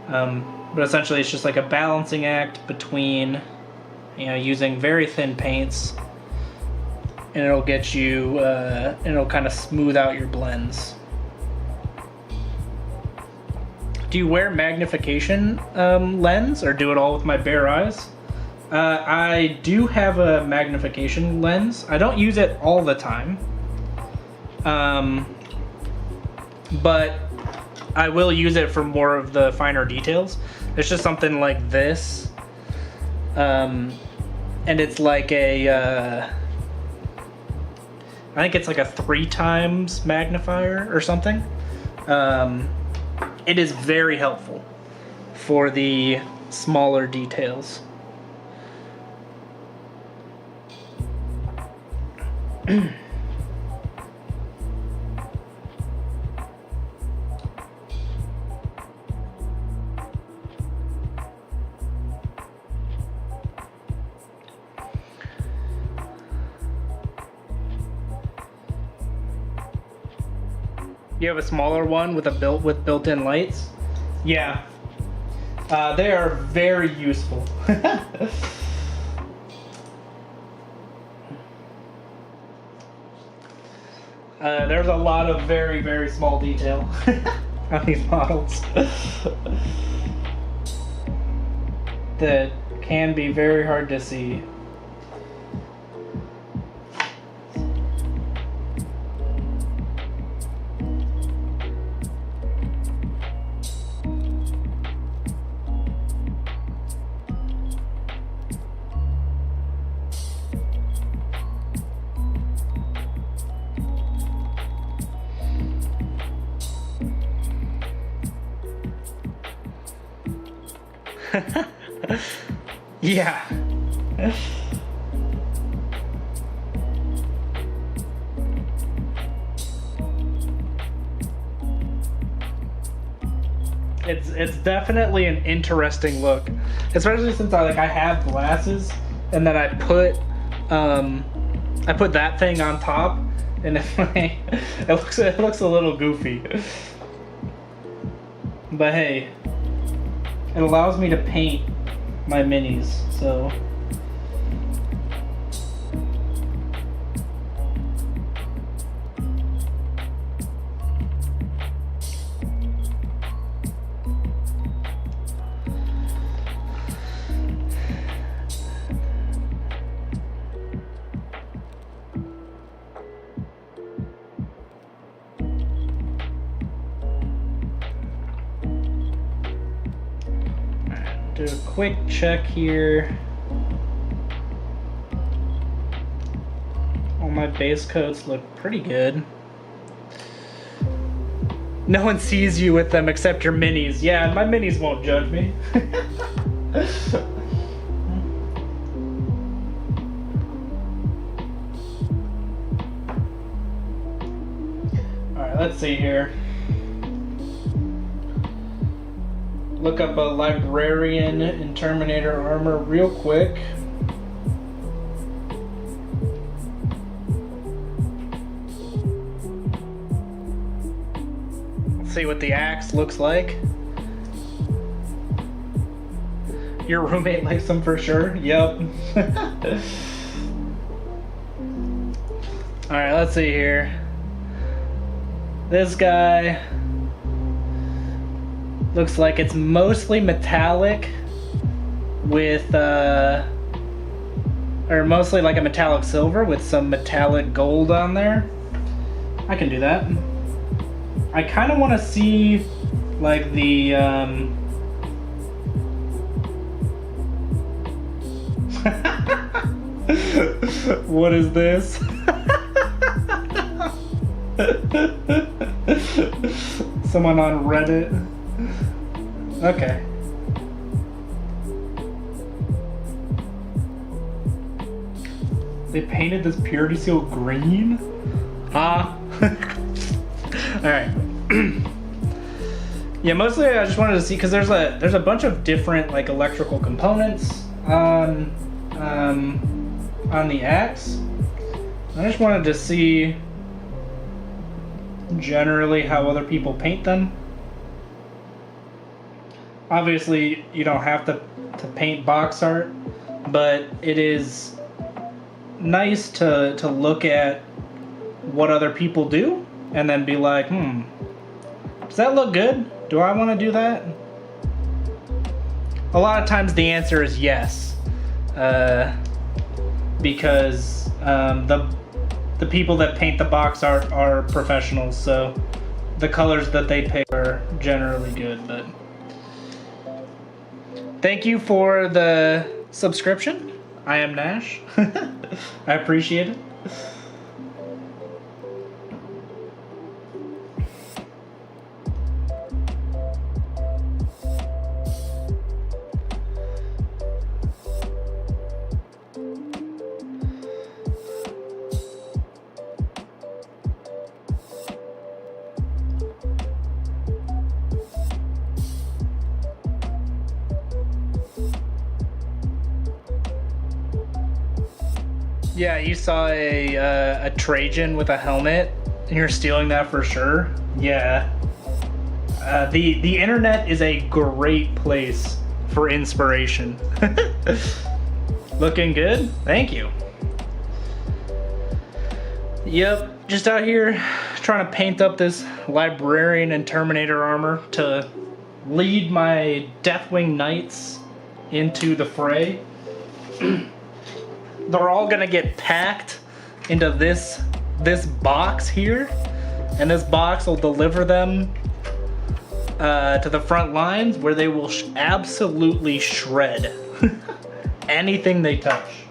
but essentially it's just like a balancing act between using very thin paints, and it'll get you it'll kind of smooth out your blends. Do you wear magnification lens, or do it all with my bare eyes? I do have a magnification lens. I don't use it all the time. But I will use it for more of the finer details. It's just something like this. And it's like a, I think it's like a 3 times magnifier or something. It is very helpful for the smaller details. You have a smaller one with built-in lights? Yeah. They are very useful. There's a lot of very, very small detail on these models that can be very hard to see. Yeah. It's definitely an interesting look, especially since I have glasses, and then I put that thing on top, and it looks a little goofy. But hey, it allows me to paint my minis, so. Do a quick check here. All my base coats look pretty good. No one sees you with them except your minis. Yeah, my minis won't judge me. Alright, let's see here. Look up a librarian in Terminator armor real quick. Let's see what the axe looks like. Your roommate likes them for sure. Yep. Alright, let's see here. This guy looks like it's mostly metallic with, or mostly like a metallic silver with some metallic gold on there. I can do that. I kind of want to see like the, what is this? Someone on Reddit. Okay. They painted this purity seal green? Alright. Yeah, mostly I just wanted to see, because there's a bunch of different like electrical components on the axe. I just wanted to see generally how other people paint them. Obviously, you don't have to paint box art, but it is nice to look at what other people do and then be like, does that look good? Do I want to do that? A lot of times the answer is yes. because the people that paint the box art are professionals, so the colors that they pick are generally good. But thank you for the subscription. I am Nash. I appreciate it. Yeah, you saw a Trajan with a helmet, and you're stealing that for sure. Yeah. The internet is a great place for inspiration. Looking good? Thank you. Yep, just out here trying to paint up this Librarian and Terminator armor to lead my Deathwing Knights into the fray. They're all gonna get packed into this box here, and this box will deliver them to the front lines, where they will absolutely shred anything they touch.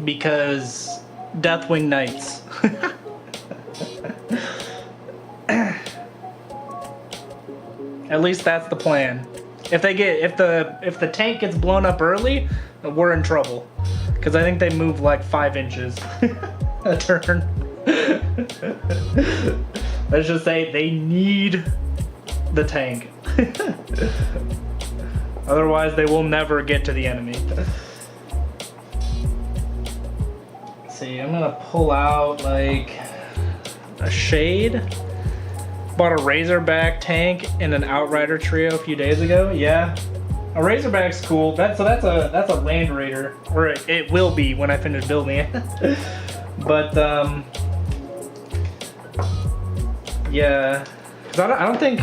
Because Deathwing Knights. At least that's the plan. If the tank gets blown up early, we're in trouble. Because I think they move like 5 inches a turn. Let's just say they need the tank. Otherwise, they will never get to the enemy. Let's see, I'm gonna pull out like a shade. Bought a Razorback tank and an Outrider trio a few days ago. Yeah, a Razorback's cool. That's a Land Raider, or it will be when I finish building it. But yeah, 'cause I don't think,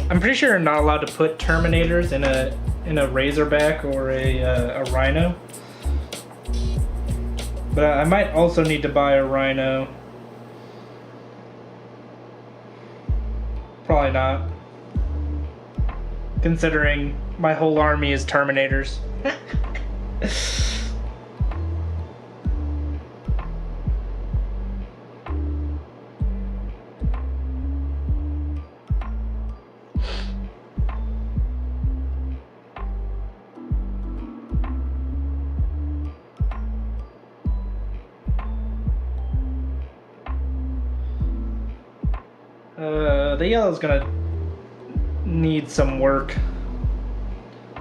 I'm pretty sure you're not allowed to put Terminators in a Razorback or a Rhino. But I might also need to buy a Rhino. Probably not, considering my whole army is Terminators. The yellow's gonna need some work,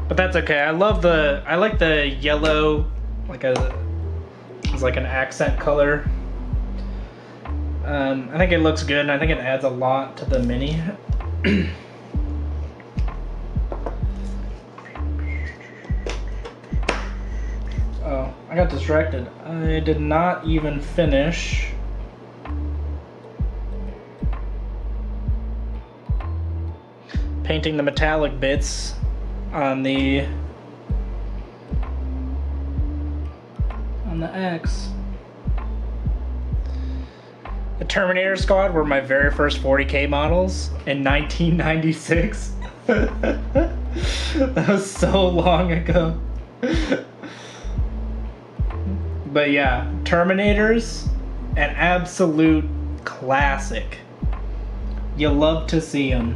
but that's okay. I like the yellow, it's like an accent color. I think it looks good, and I think it adds a lot to the mini. Oh, I got distracted. I did not even finish painting the metallic bits on the X. The Terminator Squad were my very first 40K models in 1996. That was so long ago. But yeah, Terminators, an absolute classic. You love to see them.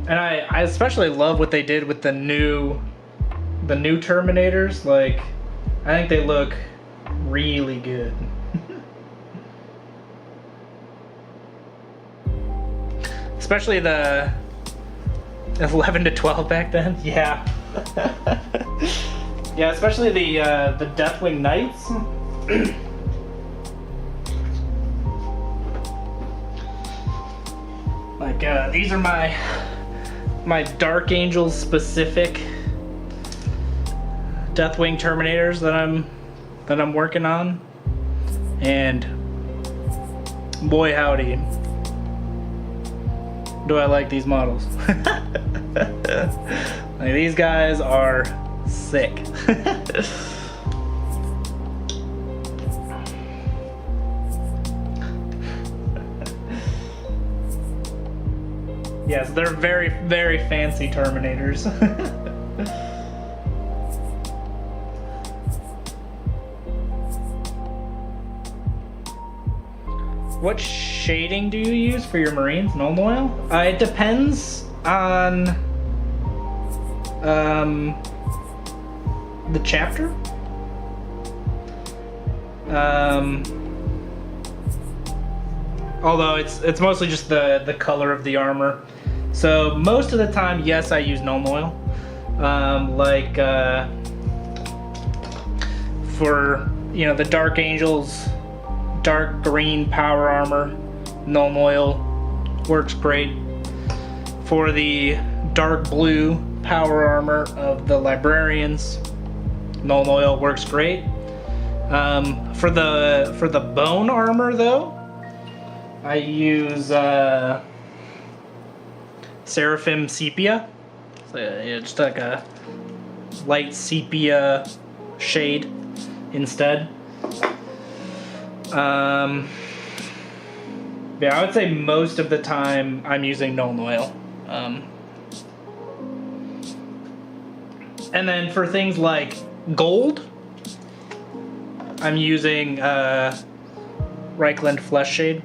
And I especially love what they did with the new Terminators. Like, I think they look really good. Especially the 11 to 12 back then. Yeah. Yeah, especially the Deathwing Knights. Like, these are my Dark Angels specific Deathwing Terminators that I'm working on, and boy howdy, do I like these models. Like, these guys are sick. Yes, they're very, very fancy Terminators. What shading do you use for your Marines? Null oil? It depends on the chapter. Although it's mostly just the color of the armor. So most of the time, yes, I use null oil. For the Dark Angels, dark green power armor, null oil works great. For the dark blue power armor of the Librarians, null oil works great. For the bone armor though, I use Seraphim Sepia. So it's like a light sepia shade instead. Yeah, I would say most of the time I'm using null oil. And then for things like gold, I'm using Reichland Flesh Shade.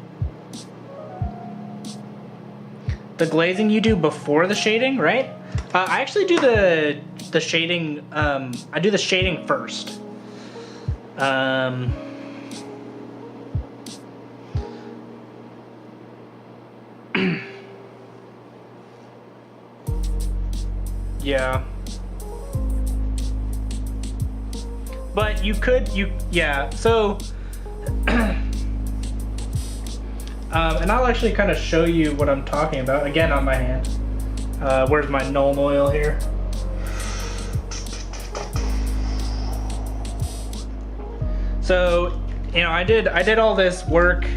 The glazing you do before the shading, right? I actually do the shading. I do the shading first. Yeah. But yeah, so, and I'll actually kind of show you what I'm talking about, again on my hand. Where's my null oil here? So, I did all this work.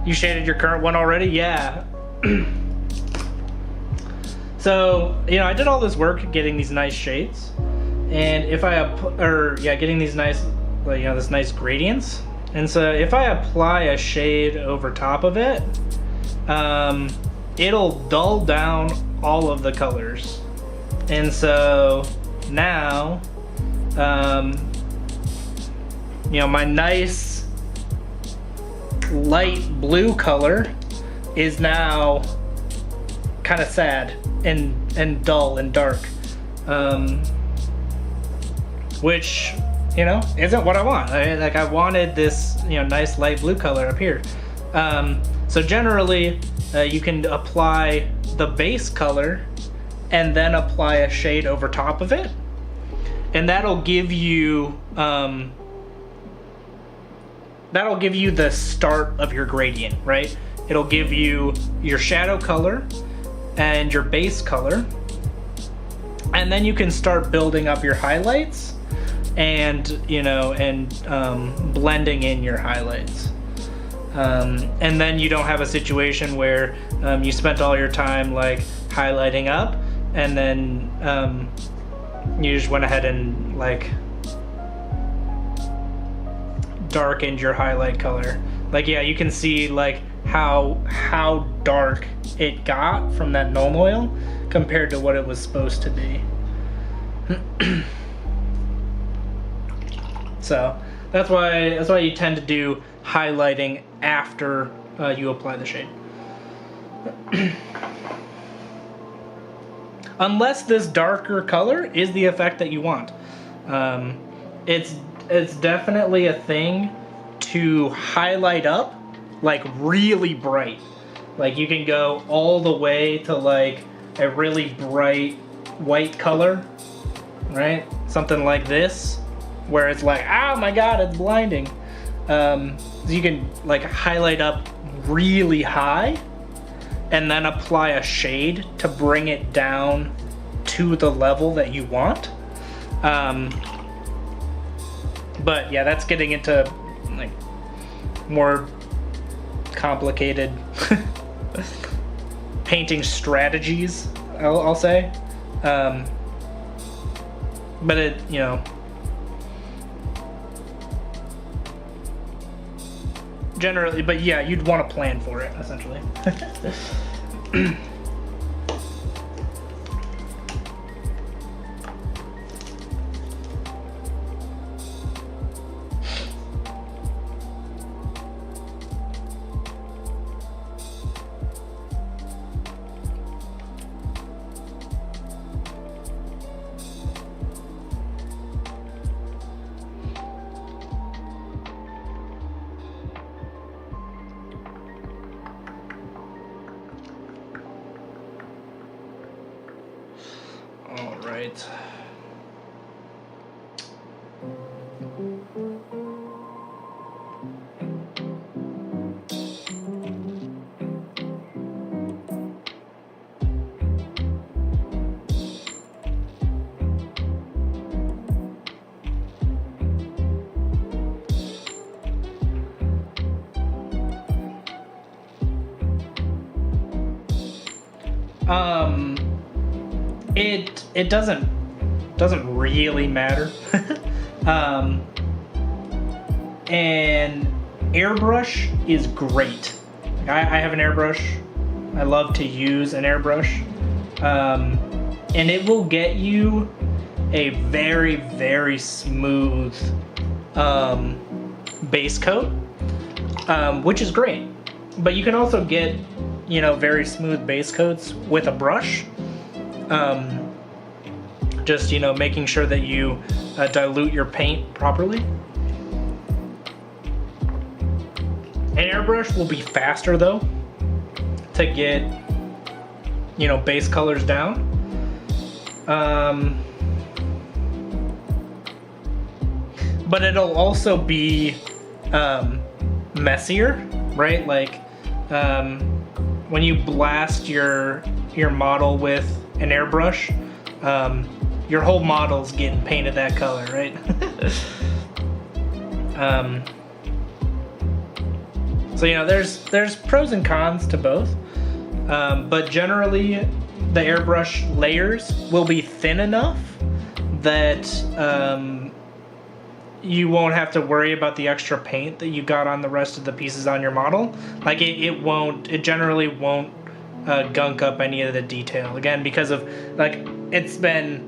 You shaded your current one already? Yeah. So, I did all this work getting these nice shades. And if getting these nice, this nice gradients. And so if I apply a shade over top of it, it'll dull down all of the colors. And so now, my nice light blue color is now kind of sad and dull and dark. Which, isn't what I want. I wanted this, nice light blue color up here. So generally, you can apply the base color and then apply a shade over top of it. And that'll give you the start of your gradient, right? It'll give you your shadow color and your base color. And then you can start building up your highlights and blending in your highlights, and then you don't have a situation where you spent all your time highlighting up and then you just went ahead and darkened your highlight color. Yeah, you can see how dark it got from that null oil compared to what it was supposed to be. So that's why you tend to do highlighting after you apply the shade. Unless this darker color is the effect that you want. It's definitely a thing to highlight up really bright. You can go all the way to a really bright white color, right? Something like this, where it's oh my god, it's blinding. So you can highlight up really high and then apply a shade to bring it down to the level that you want. But yeah, that's getting into more complicated painting strategies, I'll say. But it, you know, generally, but yeah, you'd want to plan for it, essentially. All right. It doesn't really matter. And airbrush is great. I have an airbrush. I love to use an airbrush. And it will get you a very, very smooth base coat, which is great. But you can also get, you know, very smooth base coats with a brush. Just, you know, making sure that you dilute your paint properly. An airbrush will be faster though to get, you know, base colors down. But it'll also be messier, right? Like when you blast your model with an airbrush, your whole model's getting painted that color, right? So, you know, there's pros and cons to both, but generally the airbrush layers will be thin enough that you won't have to worry about the extra paint that you got on the rest of the pieces on your model. Like it generally won't gunk up any of the detail, again, because of, like, it's been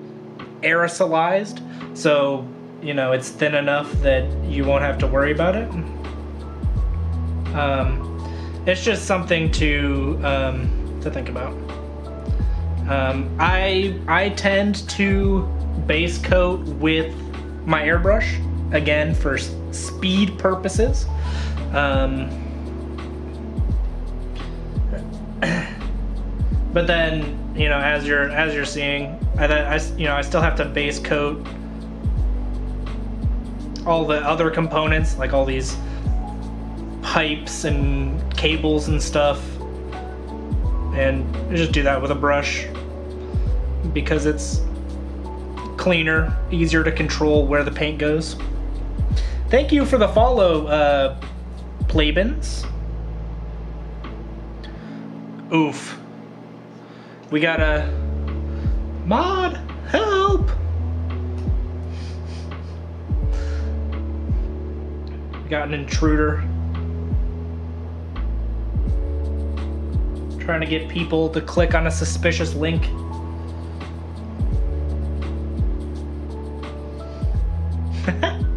aerosolized, so, you know, it's thin enough that you won't have to worry about it. It's just something to think about. I tend to base coat with my airbrush, again, for speed purposes. But then, you know, as you're seeing, I still have to base coat all the other components, like all these pipes and cables and stuff, and I just do that with a brush because it's cleaner, easier to control where the paint goes. Thank you for the follow, Plebans. Oof. We got a mod, help! We got an intruder. Trying to get people to click on a suspicious link.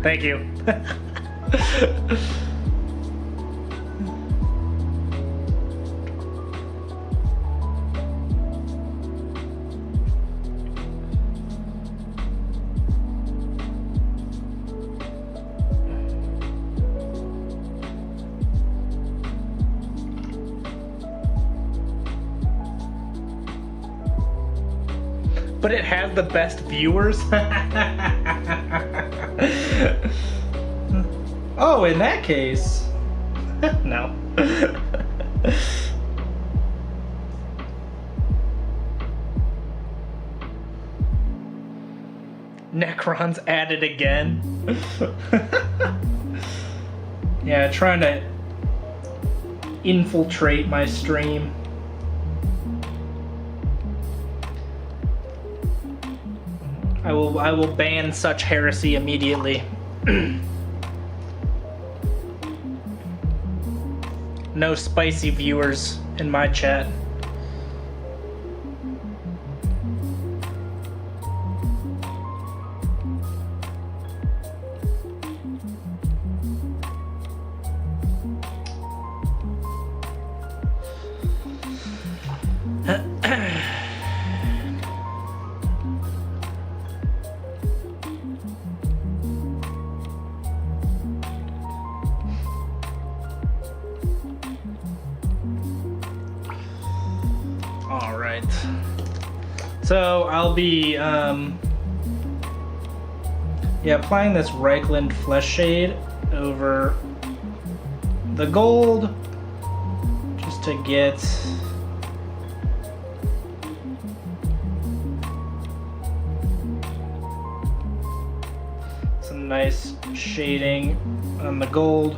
Thank you. But it has the best viewers. Oh, in that case, no. Necron's at it again. Yeah, trying to infiltrate my stream. I will ban such heresy immediately. No spicy viewers in my chat. So I'll be applying this Reichland Flesh Shade over the gold just to get some nice shading on the gold.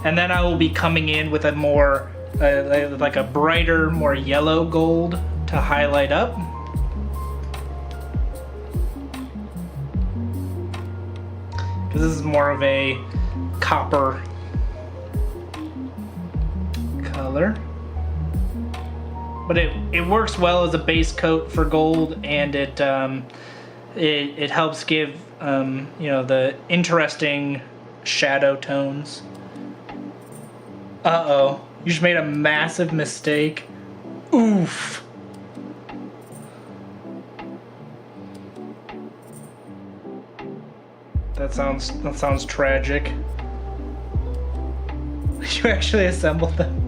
And then I will be coming in with a more like a brighter, more yellow gold to highlight up. Because this is more of a copper color. But it works well as a base coat for gold, and it helps give you know, the interesting shadow tones. Uh-oh, you just made a massive mistake. Oof. That sounds tragic. You actually assembled them.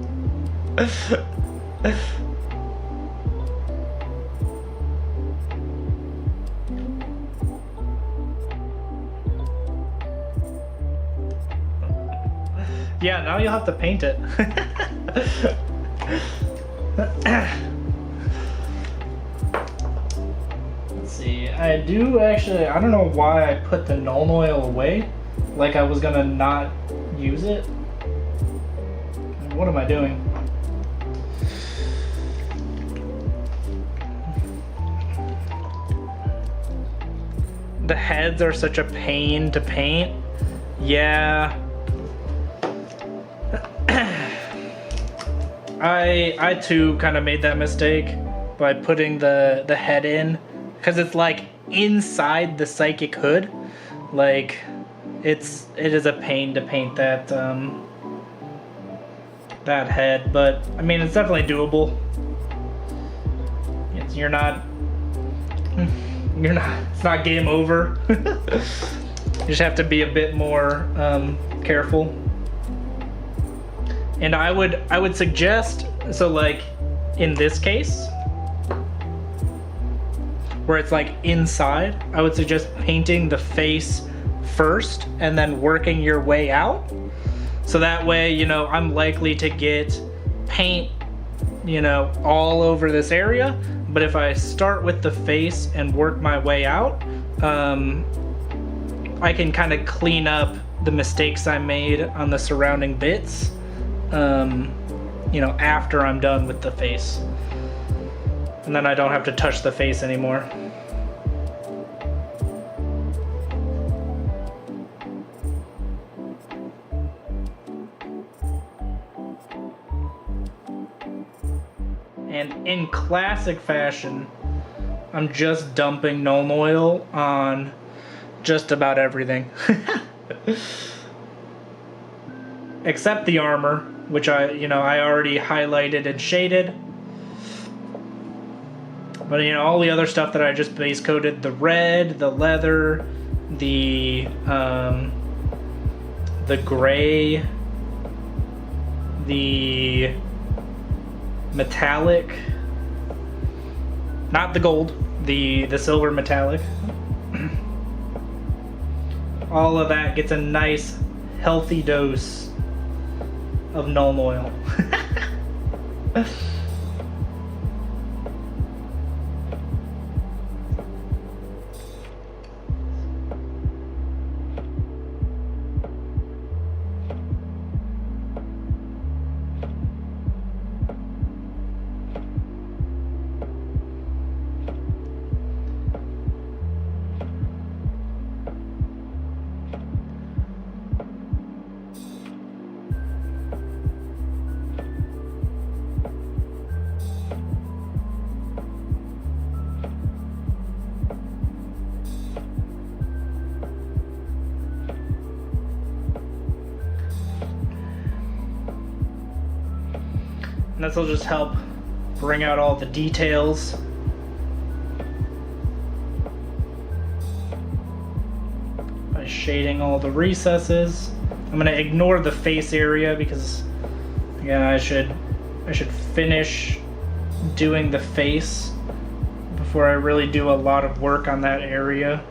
Yeah, now you'll have to paint it. Let's see, I don't know why I put the Nuln Oil away, like I was gonna not use it. What am I doing? The heads are such a pain to paint. Yeah. I too kind of made that mistake by putting the head in, because it's like inside the psychic hood. Like it is a pain to paint that that head, but I mean, it's definitely doable. It's not game over. You just have to be a bit more careful. And I would suggest, so like in this case, where it's like inside, I would suggest painting the face first and then working your way out. So that way, you know, I'm likely to get paint, you know, all over this area. But if I start with the face and work my way out, I can kind of clean up the mistakes I made on the surrounding bits, you know, after I'm done with the face. And then I don't have to touch the face anymore. And in classic fashion, I'm just dumping Nuln Oil on just about everything. Except the armor, which I already highlighted and shaded. But you know, all the other stuff that I just base coated, the red, the leather, the gray, the metallic, not the gold, the silver metallic. All of that gets a nice healthy dose of Nuln Oil. And this will just help bring out all the details. By shading all the recesses. I'm going to ignore the face area because, again, I should finish doing the face before I really do a lot of work on that area.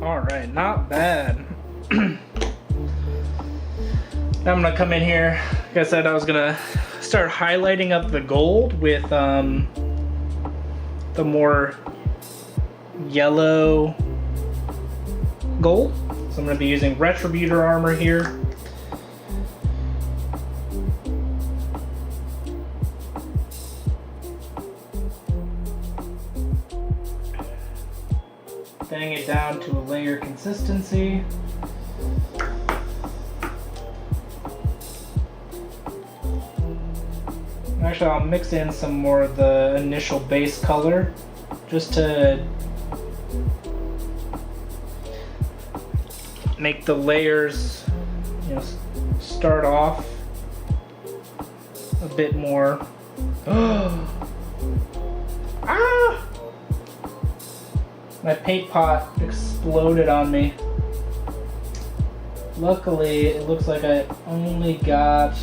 Alright, not bad. Now I'm gonna come in here. Like I said, I was gonna start highlighting up the gold with the more yellow gold. So I'm gonna be using Retributor armor here. Getting it down to a layer consistency. Actually, I'll mix in some more of the initial base color just to make the layers, start off a bit more. Ah! My paint pot exploded on me. Luckily, it looks like I only got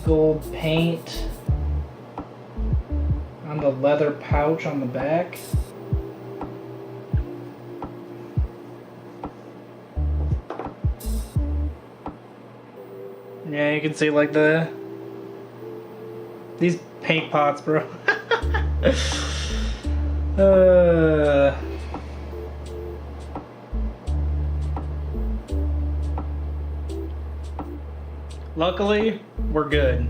gold paint on the leather pouch on the back. Yeah, you can see like these paint pots, bro. Luckily, we're good.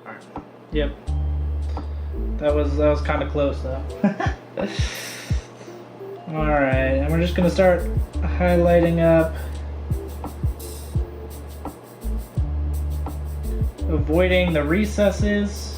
Alright. Yep. That was kind of close though. Alright, and we're just gonna start highlighting up, avoiding the recesses.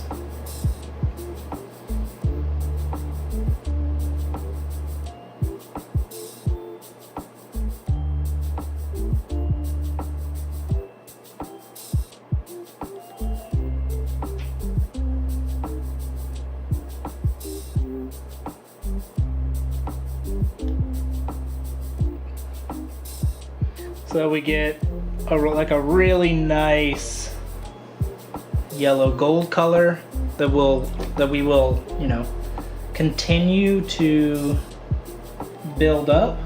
So we get a really nice yellow gold color that we will continue to build up.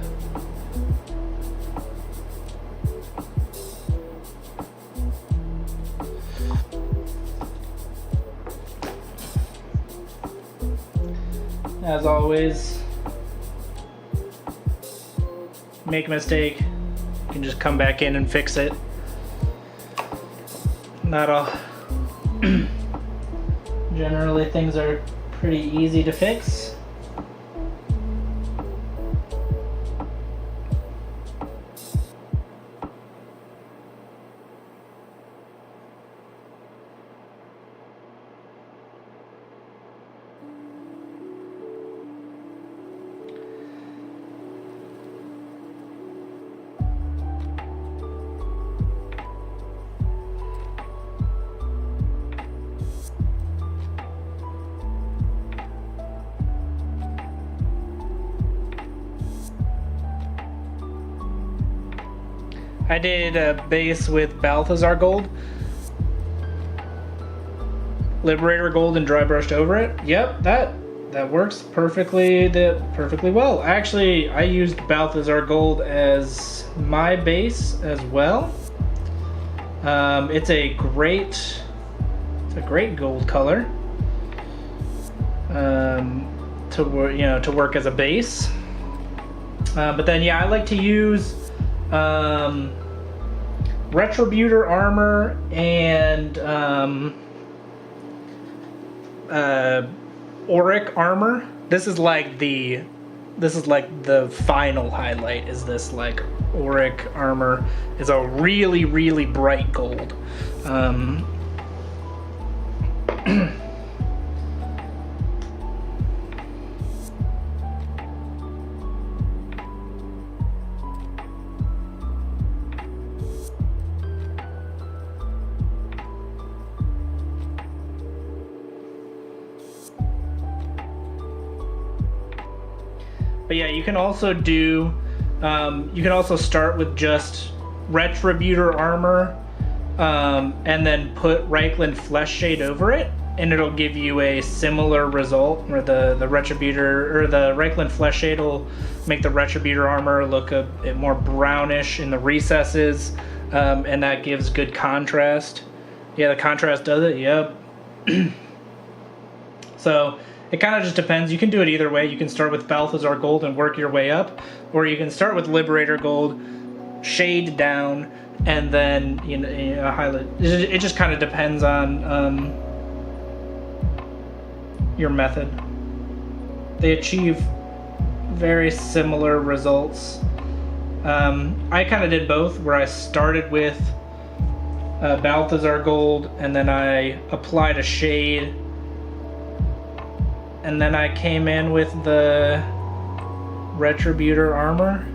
As always, make a mistake, you can just come back in and fix it. Not all. Generally, things are pretty easy to fix. I did a base with Balthazar gold. Liberator Gold and dry brushed over it. Yep, that works perfectly well. Actually, I used Balthazar Gold as my base as well. It's a great gold color to work as a base. But then I like to use Retributor armor and Auric armor. This is like the final highlight. Is this like Auric armor is a really bright gold. But yeah, you can also do, you can also start with just Retributor armor, and then put Reichland Flesh Shade over it, and it'll give you a similar result, where the Retributor, or the Reichland Flesh Shade will make the Retributor armor look a bit more brownish in the recesses, and that gives good contrast. Yeah, the contrast does it, yep. So, it kind of just depends. You can do it either way. You can start with Balthazar Gold and work your way up, or you can start with Liberator Gold, shade down, and then highlight. It just kind of depends on your method. They achieve very similar results. I kind of did both, where I started with Balthazar Gold, and then I applied a shade. And then I came in with the Retributor armor.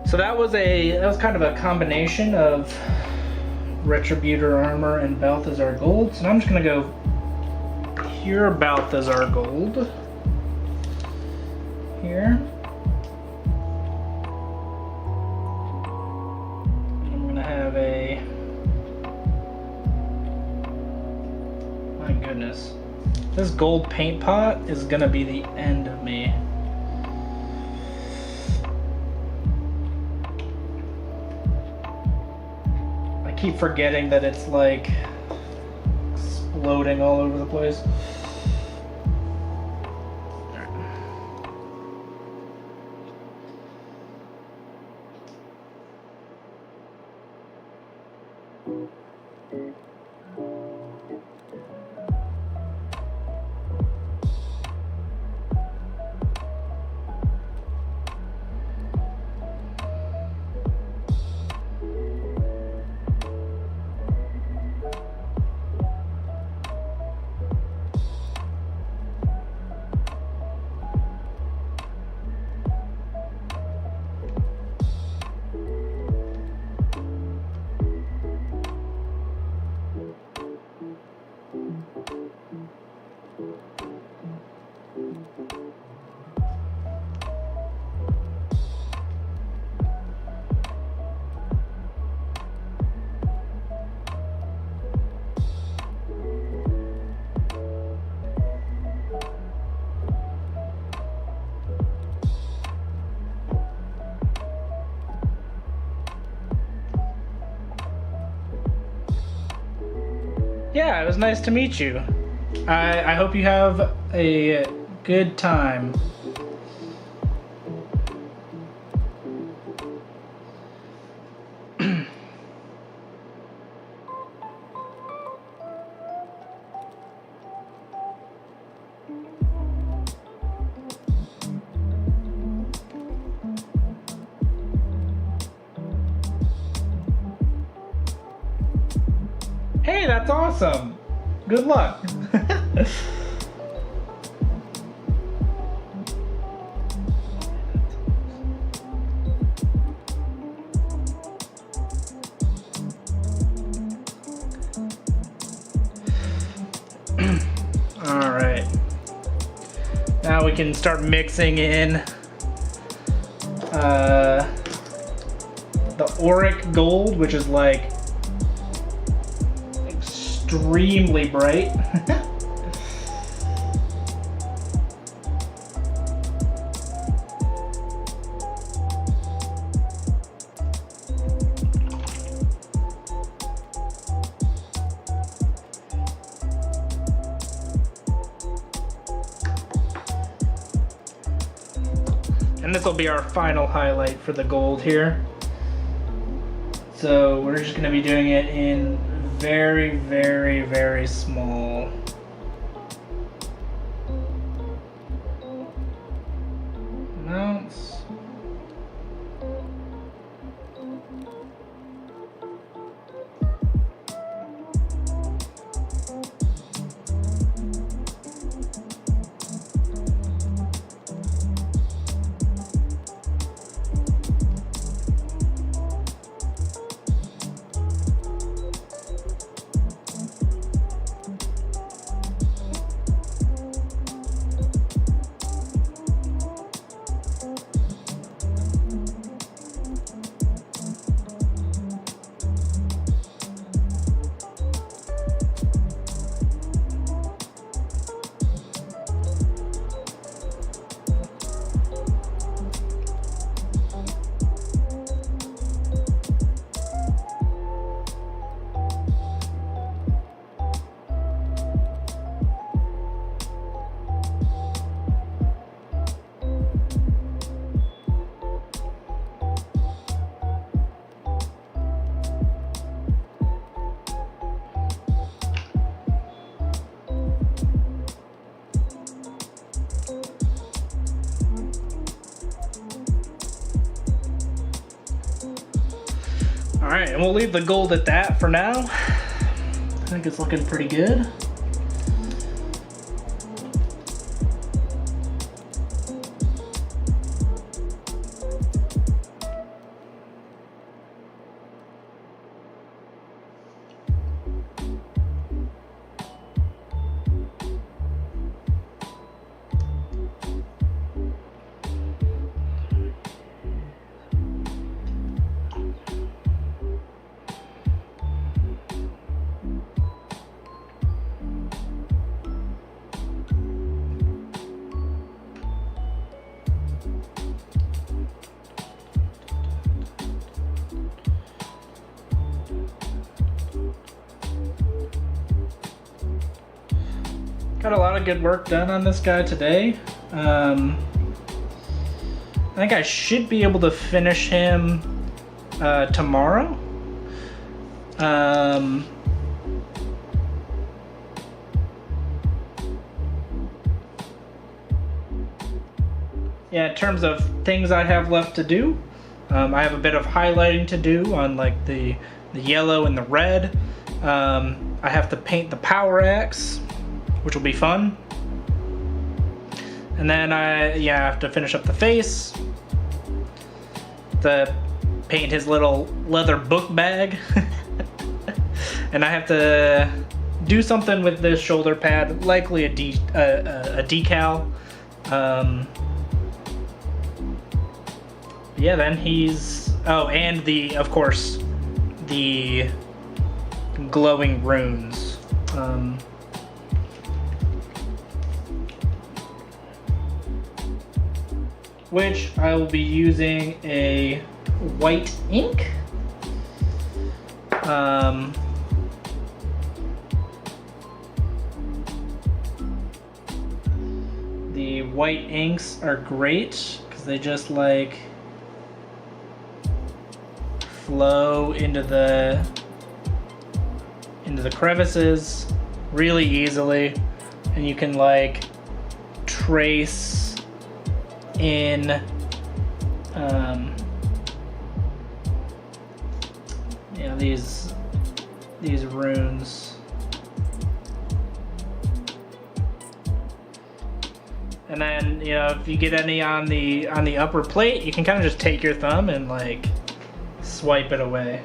So that was kind of a combination of Retributor armor and Balthazar Gold. So now I'm just gonna go pure Balthazar Gold here. I'm gonna have my goodness, this gold paint pot is gonna be the end of me. Keep forgetting that it's like exploding all over the place. Yeah, it was nice to meet you. I hope you have a good time. Hey, that's awesome. Good luck. All right. Now we can start mixing in the auric gold, which is like extremely bright. And this will be our final highlight for the gold here. So we're just going to be doing it in very, very, very small amounts. Alright, and we'll leave the gold at that for now. I think it's looking pretty good. Got a lot of good work done on this guy today. I think I should be able to finish him tomorrow. Yeah, in terms of things I have left to do, I have a bit of highlighting to do on like the yellow and the red. I have to paint the power axe, which will be fun. And then I have to finish up the face, to paint his little leather book bag. And I have to do something with this shoulder pad, likely a decal. Yeah, then he's, oh, and of course, the glowing runes. Which I will be using a white ink. The white inks are great because they just like flow into the crevices really easily, and you can like trace in these these runes. And then, you know, if you get any on the upper plate, you can kind of just take your thumb and like swipe it away.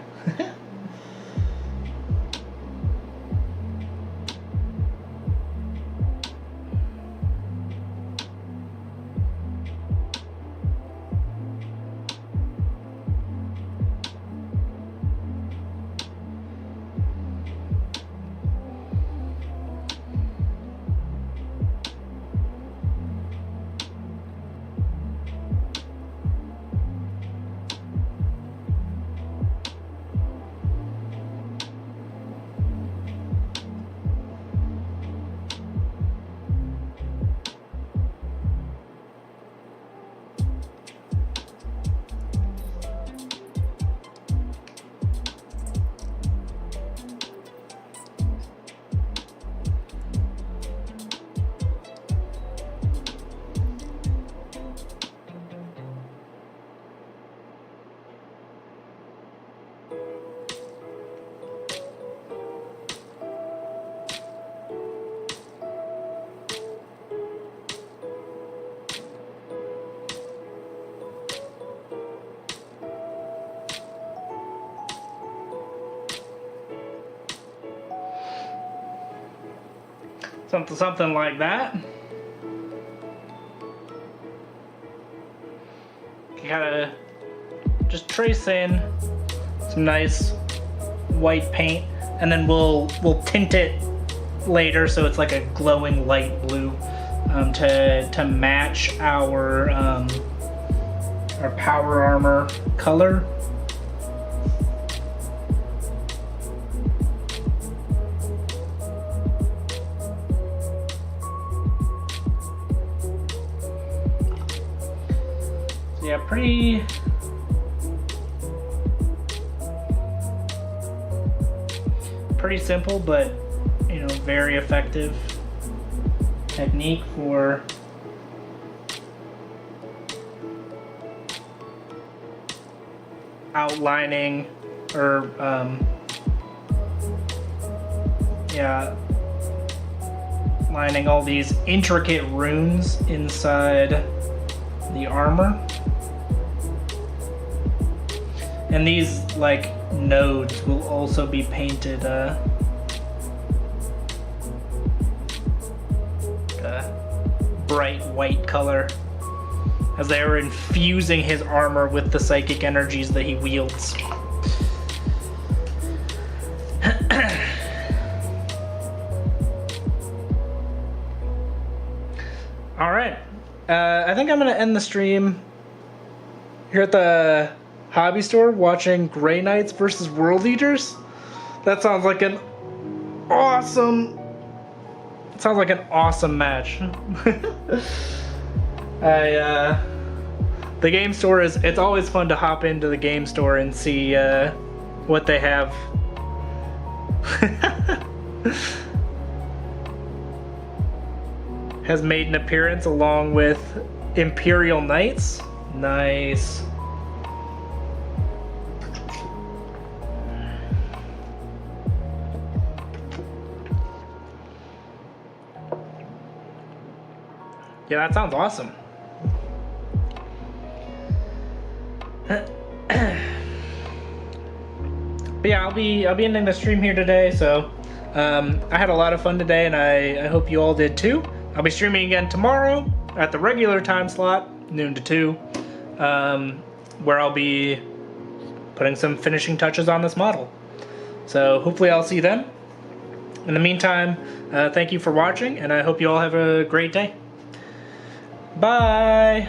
Something like that. You gotta just trace in some nice white paint, and then we'll tint it later so it's like a glowing light blue to match our power armor color. Yeah, pretty simple, but you know, very effective technique for outlining or lining all these intricate runes inside the armor. And these like nodes will also be painted a bright white color as they are infusing his armor with the psychic energies that he wields. Alright, I think I'm going to end the stream here at the hobby store watching Grey Knights versus World Eaters. That sounds like an awesome match. The game store it's always fun to hop into the game store and see what they have. Has made an appearance along with Imperial Knights. Nice. Yeah, that sounds awesome. But yeah, I'll be ending the stream here today. So I had a lot of fun today, and I hope you all did too. I'll be streaming again tomorrow at the regular time slot, noon to 2, where I'll be putting some finishing touches on this model. So hopefully I'll see you then. In the meantime, thank you for watching, and I hope you all have a great day. Bye!